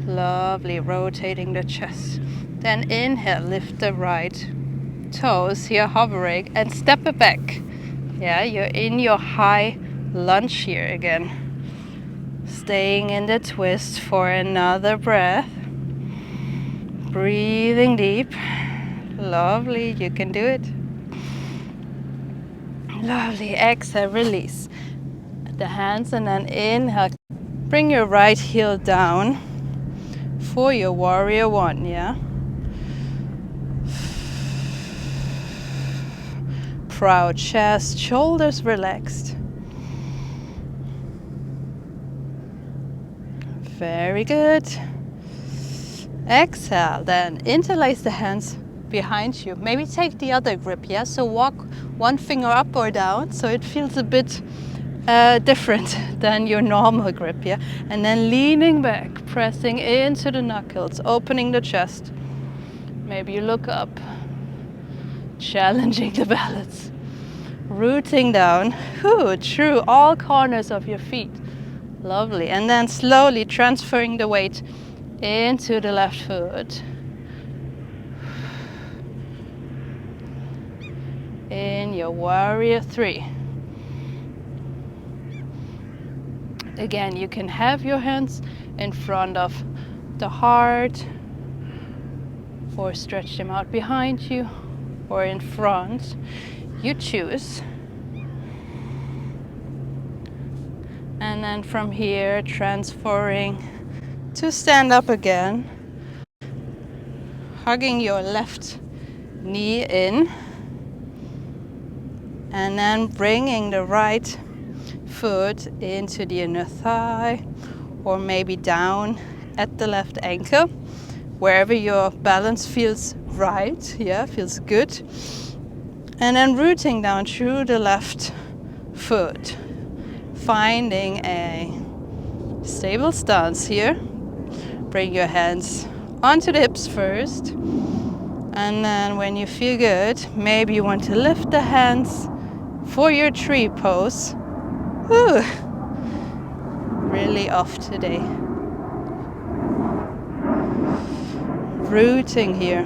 Lovely, rotating the chest. Then inhale, lift the right toes here, hovering, and step it back. Yeah, you're in your high lunge here again. Staying in the twist for another breath. Breathing deep. Lovely, you can do it. Lovely, exhale, release the hands, and then inhale. Bring your right heel down for your warrior one, yeah? Proud chest, shoulders relaxed. Very good. Exhale, then interlace the hands behind you. Maybe take the other grip, yeah? So walk one finger up or down so it feels a bit different than your normal grip, yeah? And then leaning back, pressing into the knuckles, opening the chest. Maybe you look up, challenging the balance. Rooting down through all corners of your feet. Lovely. And then slowly transferring the weight into the left foot. In your warrior three. Again, you can have your hands in front of the heart, or stretch them out behind you, or in front. You choose. And then from here, transferring to stand up again, hugging your left knee in, and then bringing the right foot into the inner thigh, or maybe down at the left ankle, wherever your balance feels right, yeah, feels good. And then rooting down through the left foot, finding a stable stance here. Bring your hands onto the hips first, and then when you feel good, maybe you want to lift the hands for your tree pose. Whew. Really off today. Rooting here.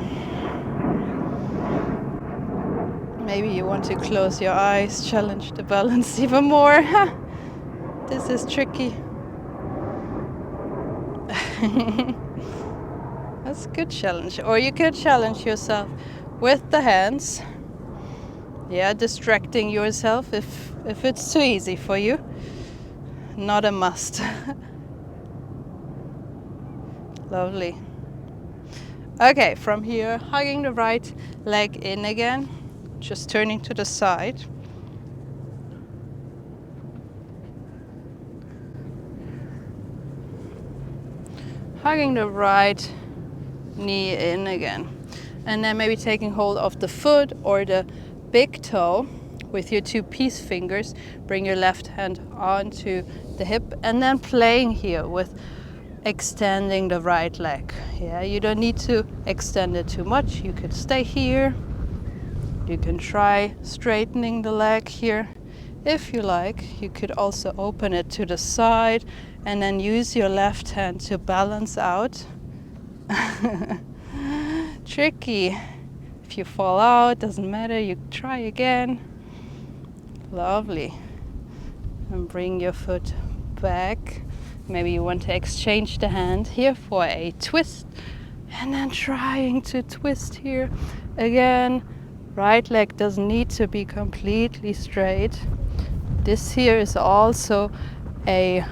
Maybe you want to close your eyes, challenge the balance even more. This is tricky. That's a good challenge. Or you could challenge yourself with the hands. Yeah, distracting yourself if it's too easy for you. Not a must. Lovely. Okay, from here, hugging the right leg in again. Just turning to the side. Hugging the right knee in again. And then maybe taking hold of the foot or the big toe, with your two peace fingers, bring your left hand onto the hip, and then playing here with extending the right leg. Yeah, you don't need to extend it too much. You could stay here. You can try straightening the leg here if you like. You could also open it to the side and then use your left hand to balance out. Tricky. If you fall out, doesn't matter, you try again. Lovely. And bring your foot back. Maybe you want to exchange the hand here for a twist, and then trying to twist here again. Right leg doesn't need to be completely straight. This here is also a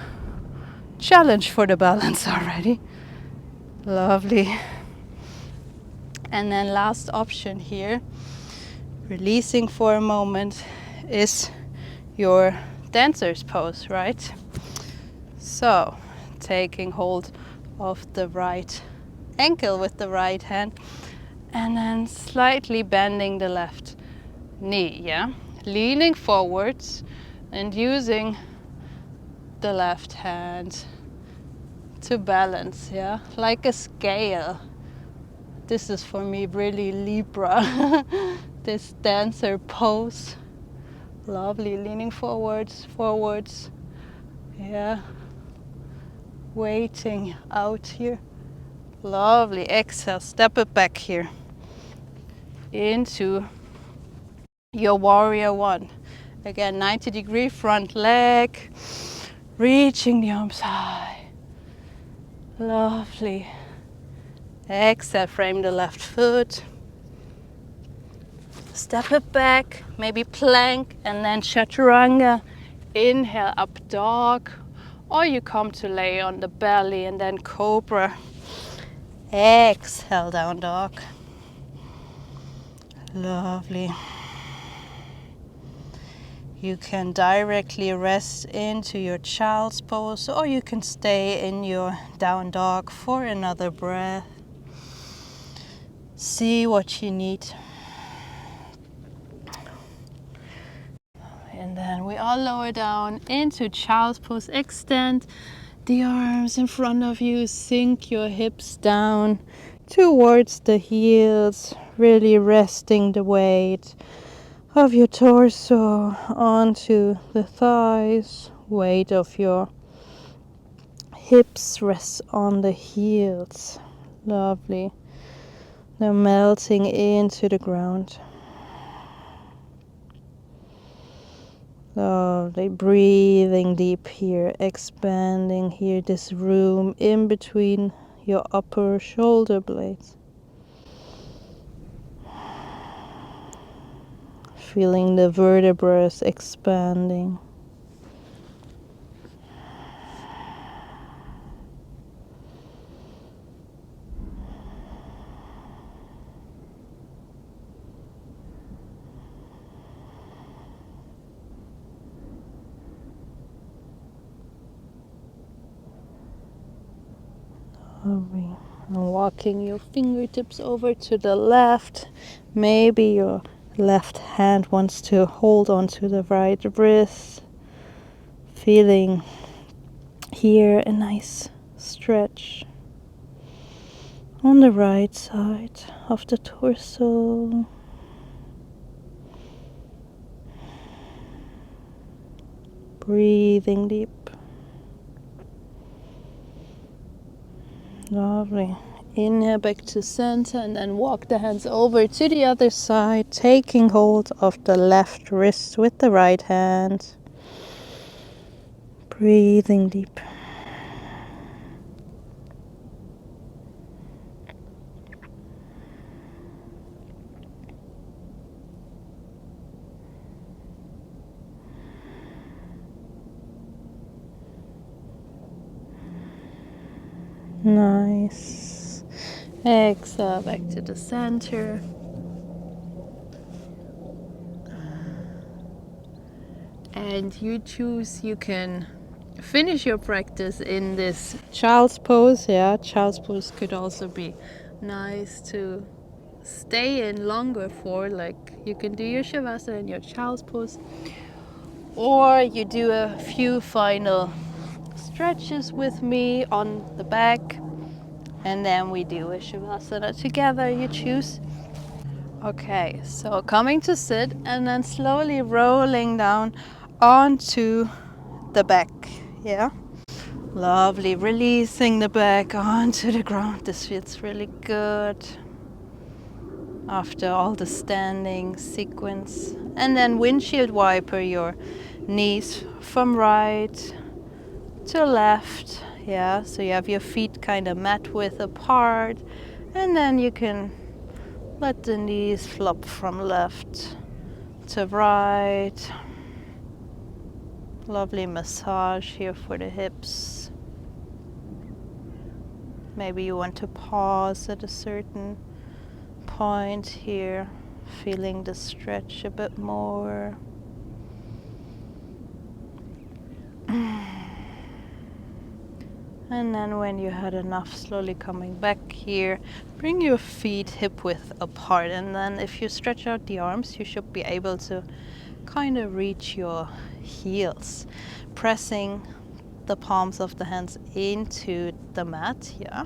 challenge for the balance already. Lovely. And then last option here, releasing for a moment, is your dancer's pose, right? So, taking hold of the right ankle with the right hand and then slightly bending the left knee, yeah? Leaning forwards and using the left hand to balance, yeah? Like a scale. This is for me really Libra, this dancer pose. Lovely, leaning forwards, forwards, yeah. Waiting out here. Lovely, exhale, step it back here into your warrior one. Again, 90-degree front leg, reaching the arms high. Lovely. Exhale, frame the left foot. Step it back, maybe plank and then chaturanga. Inhale, up dog. Or you come to lay on the belly and then cobra. Exhale, down dog. Lovely. You can directly rest into your child's pose, or you can stay in your down dog for another breath. See what you need. And then we all lower down into child's pose. Extend the arms in front of you. Sink your hips down towards the heels. Really resting the weight of your torso onto the thighs. Weight of your hips rests on the heels. Lovely. They're melting into the ground. Lovely. Breathing deep here, expanding here this room in between your upper shoulder blades. Feeling the vertebrae expanding. And walking your fingertips over to the left. Maybe your left hand wants to hold on to the right wrist. Feeling here a nice stretch on the right side of the torso. Breathing deep. Lovely. Inhale back to center and then walk the hands over to the other side, taking hold of the left wrist with the right hand. Breathing deep. Nice. Exhale back to the center. And you choose, you can finish your practice in this child's pose. Yeah, child's pose could also be nice to stay in longer for. Like you can do your shavasana in your child's pose, or you do a few final stretches with me on the back, and then we do a shavasana together. You choose. Okay, so coming to sit and then slowly rolling down onto the back. Yeah, lovely. Releasing the back onto the ground. This feels really good after all the standing sequence. And then windshield wiper your knees from right to left. Yeah, so you have your feet kind of mat width apart, and then you can let the knees flop from left to right. Lovely massage here for the hips. Maybe you want to pause at a certain point here, feeling the stretch a bit more. And then when you had enough, slowly coming back here, bring your feet hip width apart, and then if you stretch out the arms, you should be able to kind of reach your heels, pressing the palms of the hands into the mat. Yeah,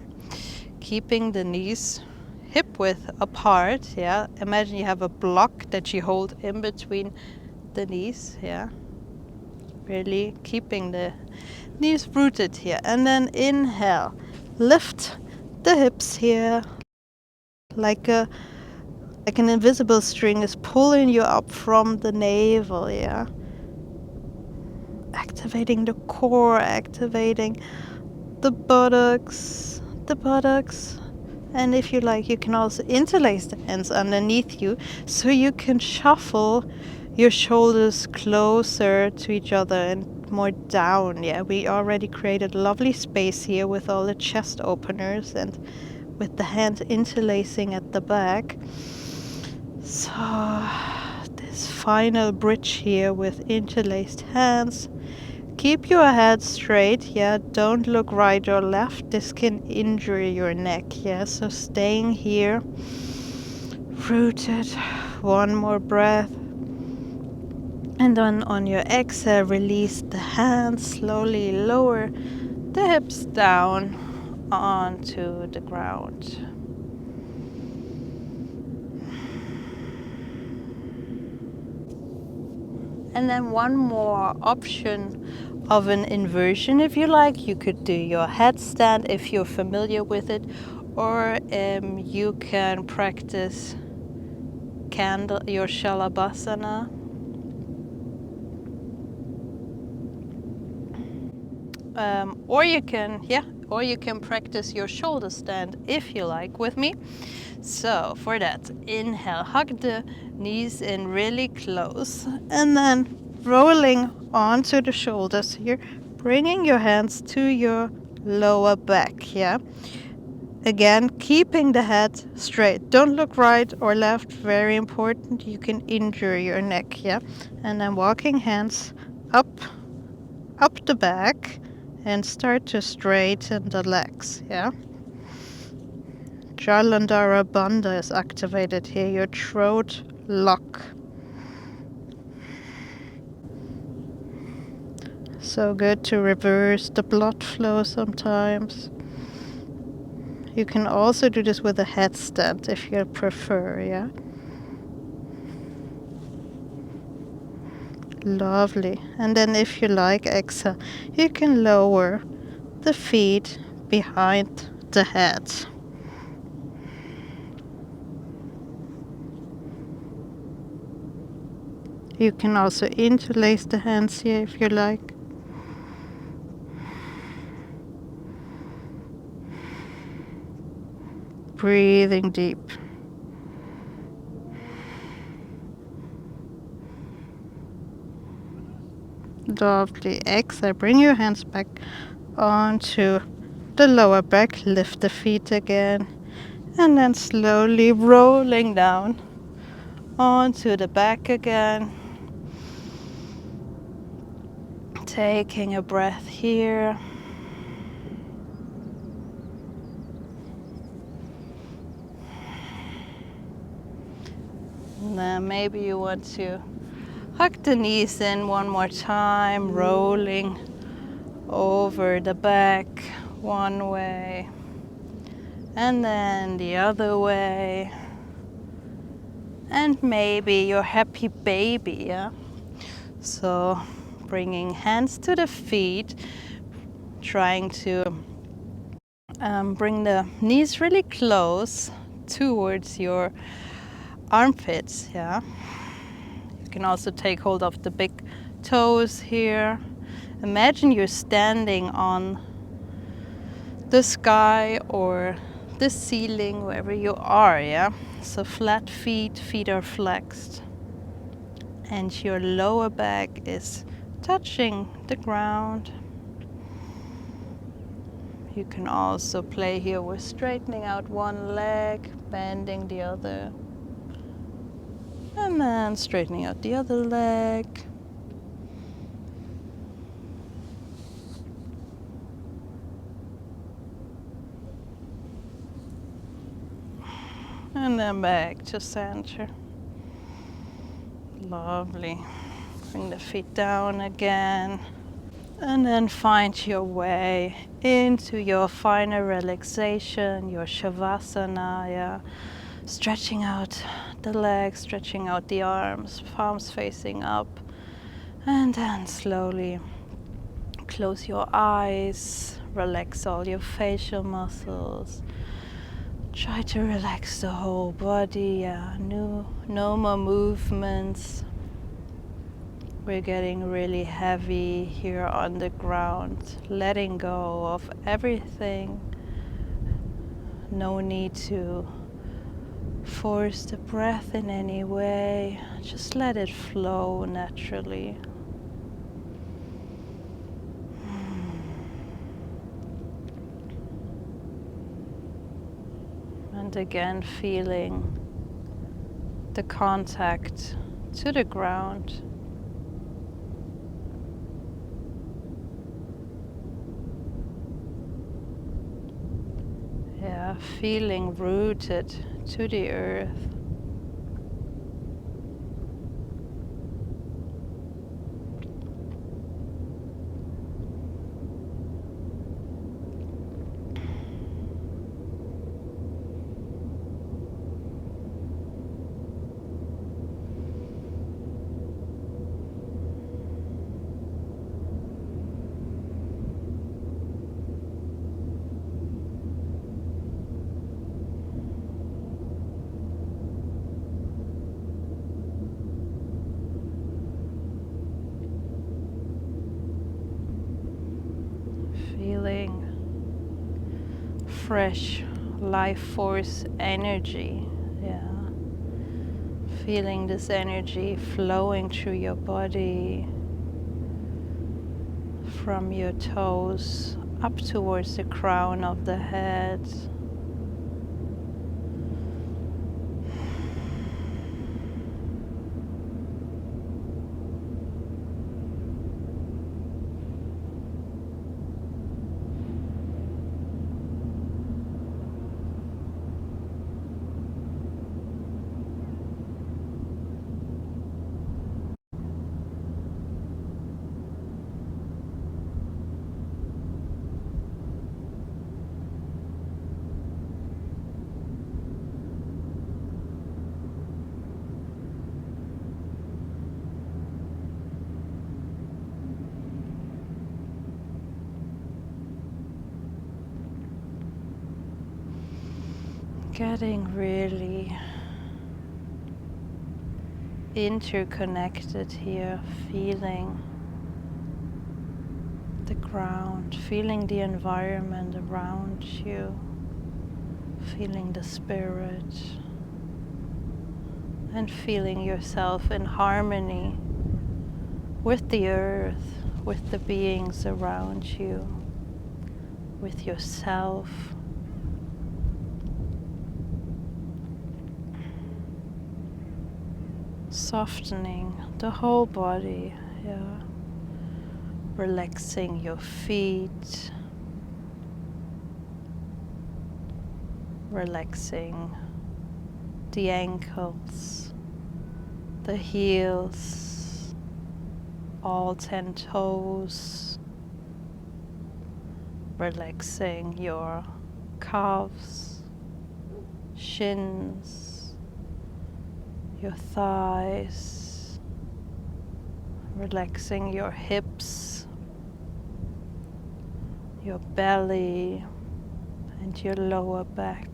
keeping the knees hip width apart. Yeah, imagine you have a block that you hold in between the knees. Yeah, really keeping the knees rooted here. And then inhale, lift the hips here, like an invisible string is pulling you up from the navel. Yeah, activating the core, activating the buttocks, and if you like, you can also interlace the hands underneath you so you can shuffle your shoulders closer to each other and more down. Yeah, we already created lovely space here with all the chest openers and with the hand interlacing at the back. So this final bridge here with interlaced hands. Keep your head straight, yeah, don't look right or left, this can injure your neck, yeah, so staying here, rooted. One more breath, and then on your exhale, release the hands, slowly lower the hips down onto the ground. And then one more option of an inversion, if you like. You could do your headstand if you're familiar with it, or you can practice your Shalabhasana. Or you can practice your shoulder stand if you like with me. So for that, inhale, hug the knees in really close, and then rolling onto the shoulders here, bringing your hands to your lower back. Yeah, again, keeping the head straight. Don't look right or left, very important. You can injure your neck. Yeah, and then walking hands up the back, and start to straighten the legs. Yeah, Jalandhara Bandha is activated here, your throat lock. So good to reverse the blood flow sometimes. You can also do this with a headstand if you prefer, yeah? Lovely. And then if you like, exhale, you can lower the feet behind the head. You can also interlace the hands here if you like. Breathing deep. Lovely. Exhale, bring your hands back onto the lower back. Lift the feet again. And then slowly rolling down onto the back again. Taking a breath here. And then maybe you want to hug the knees in one more time, rolling over the back one way and then the other way. And maybe your happy baby, yeah? So bringing hands to the feet, trying to bring the knees really close towards your armpits, yeah? You can also take hold of the big toes here. Imagine you're standing on the sky or the ceiling, wherever you are, yeah? So flat feet, feet are flexed. And your lower back is touching the ground. You can also play here with straightening out one leg, bending the other, and then straightening out the other leg. And then back to center. Lovely. Bring the feet down again. And then find your way into your final relaxation, your shavasana, yeah. Stretching out the legs, stretching out the arms, palms facing up. And then slowly close your eyes, relax all your facial muscles. Try to relax the whole body, yeah. No more movements. We're getting really heavy here on the ground, letting go of everything. No need to force the breath in any way. Just let it flow naturally. And again, feeling the contact to the ground. Yeah, feeling rooted to the earth. Feeling fresh life force energy, yeah. Feeling this energy flowing through your body, from your toes up towards the crown of the head. Getting really interconnected here, feeling the ground, feeling the environment around you, feeling the spirit, and feeling yourself in harmony with the earth, with the beings around you, with yourself. Softening the whole body, yeah. Relaxing your feet, relaxing the ankles, the heels, all 10 toes, relaxing your calves, shins, your thighs, relaxing your hips, your belly, and your lower back.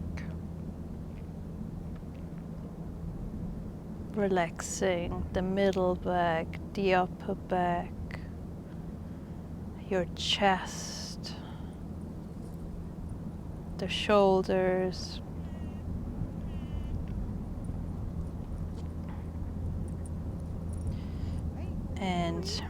Relaxing the middle back, the upper back, your chest, the shoulders, and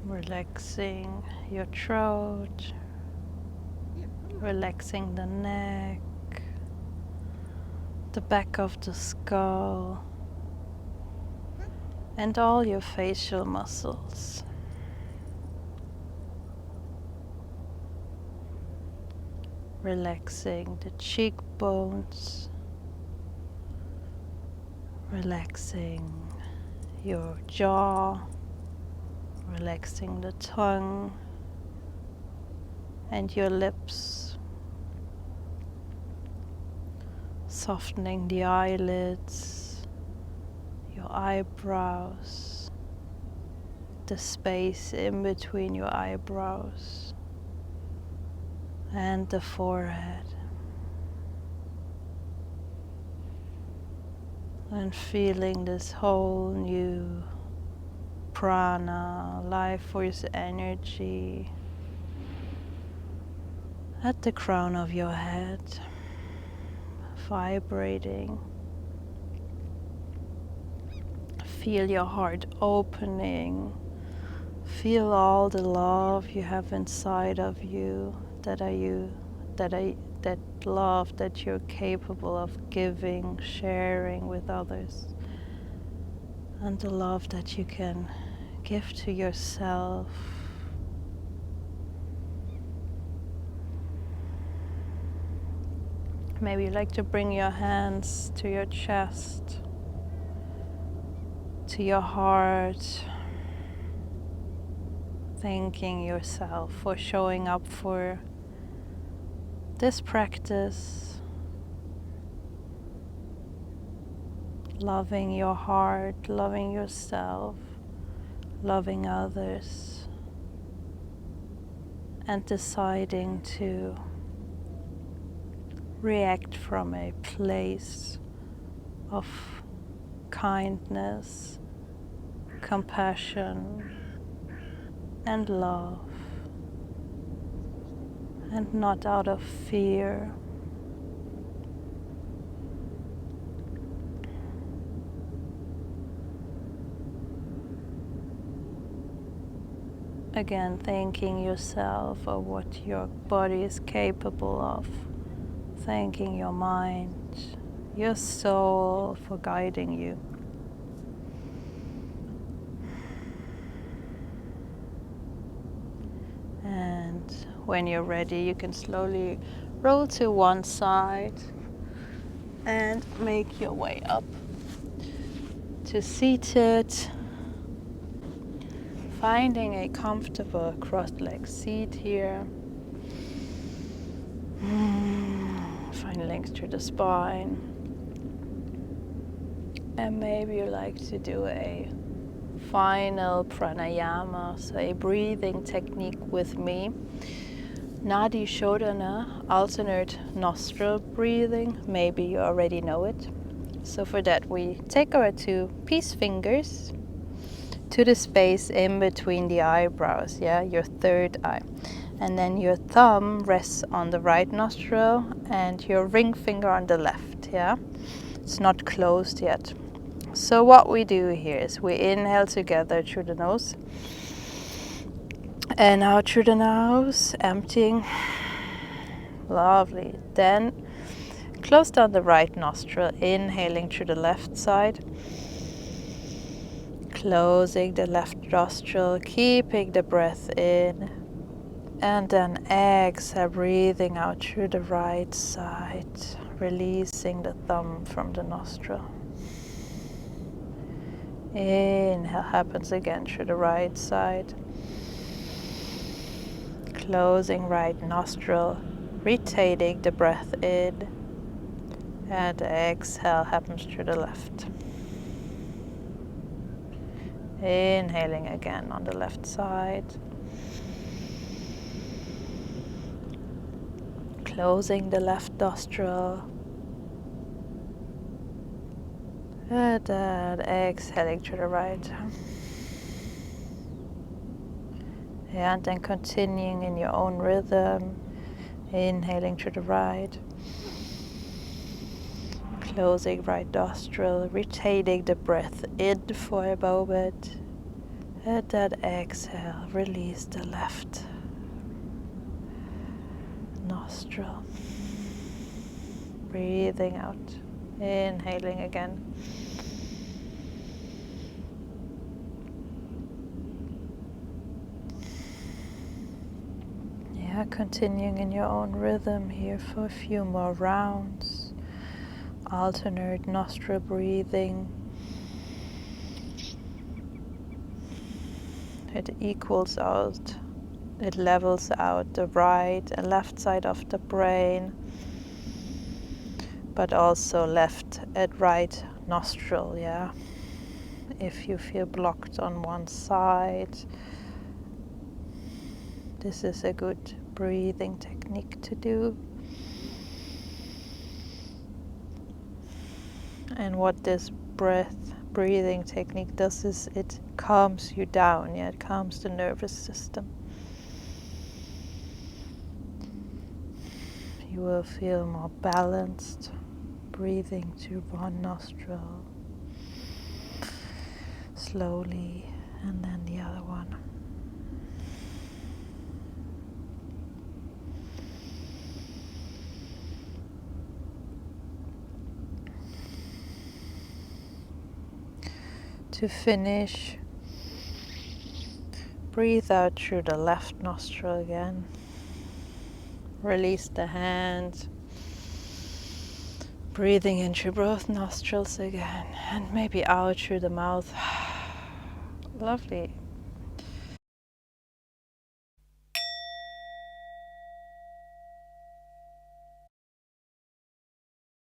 relaxing your throat, relaxing the neck, the back of the skull, and all your facial muscles. Relaxing the cheekbones, relaxing your jaw, relaxing the tongue and your lips, softening the eyelids, your eyebrows, the space in between your eyebrows, and the forehead. And feeling this whole new prana, life force energy at the crown of your head, vibrating. Feel your heart opening. Feel all the love you have inside of you, that love that you're capable of giving, sharing with others, and the love that you can give to yourself. Maybe you like to bring your hands to your chest, to your heart, thanking yourself for showing up for this practice, loving your heart, loving yourself, loving others, and deciding to react from a place of kindness, compassion, and love, and not out of fear. Again, thanking yourself for what your body is capable of, thanking your mind, your soul for guiding you. And when you're ready, you can slowly roll to one side and make your way up to seated, finding a comfortable cross-legged seat here. Find length through the spine. And maybe you like to do a final pranayama, so a breathing technique with me. Nadi Shodhana, alternate nostril breathing. Maybe you already know it. So for that we take our two peace fingers to the space in between the eyebrows, yeah, your third eye. And then your thumb rests on the right nostril and your ring finger on the left, yeah. It's not closed yet. So what we do here is we inhale together through the nose and out through the nose, emptying. Lovely. Then close down the right nostril, inhaling through the left side. Closing the left nostril, keeping the breath in. And then exhale, breathing out through the right side, releasing the thumb from the nostril. Inhale happens again through the right side. Closing right nostril, retaining the breath in. And exhale happens through the left. Inhaling again on the left side. Closing the left nostril. And then exhaling through the right. And then continuing in your own rhythm. Inhaling through the right. Closing right nostril, retaining the breath in for a moment. And then exhale, release the left nostril. Breathing out, inhaling again. Yeah, continuing in your own rhythm here for a few more rounds. Alternate nostril breathing. It equals out, it levels out the right and left side of the brain, but also left and right nostril, yeah. If you feel blocked on one side, this is a good breathing technique to do. And what this breathing technique does is it calms you down, yeah, it calms the nervous system. You will feel more balanced, breathing through one nostril slowly, and then the other one. To finish, breathe out through the left nostril again. Release the hand. Breathing in through both nostrils again, and maybe out through the mouth. Lovely.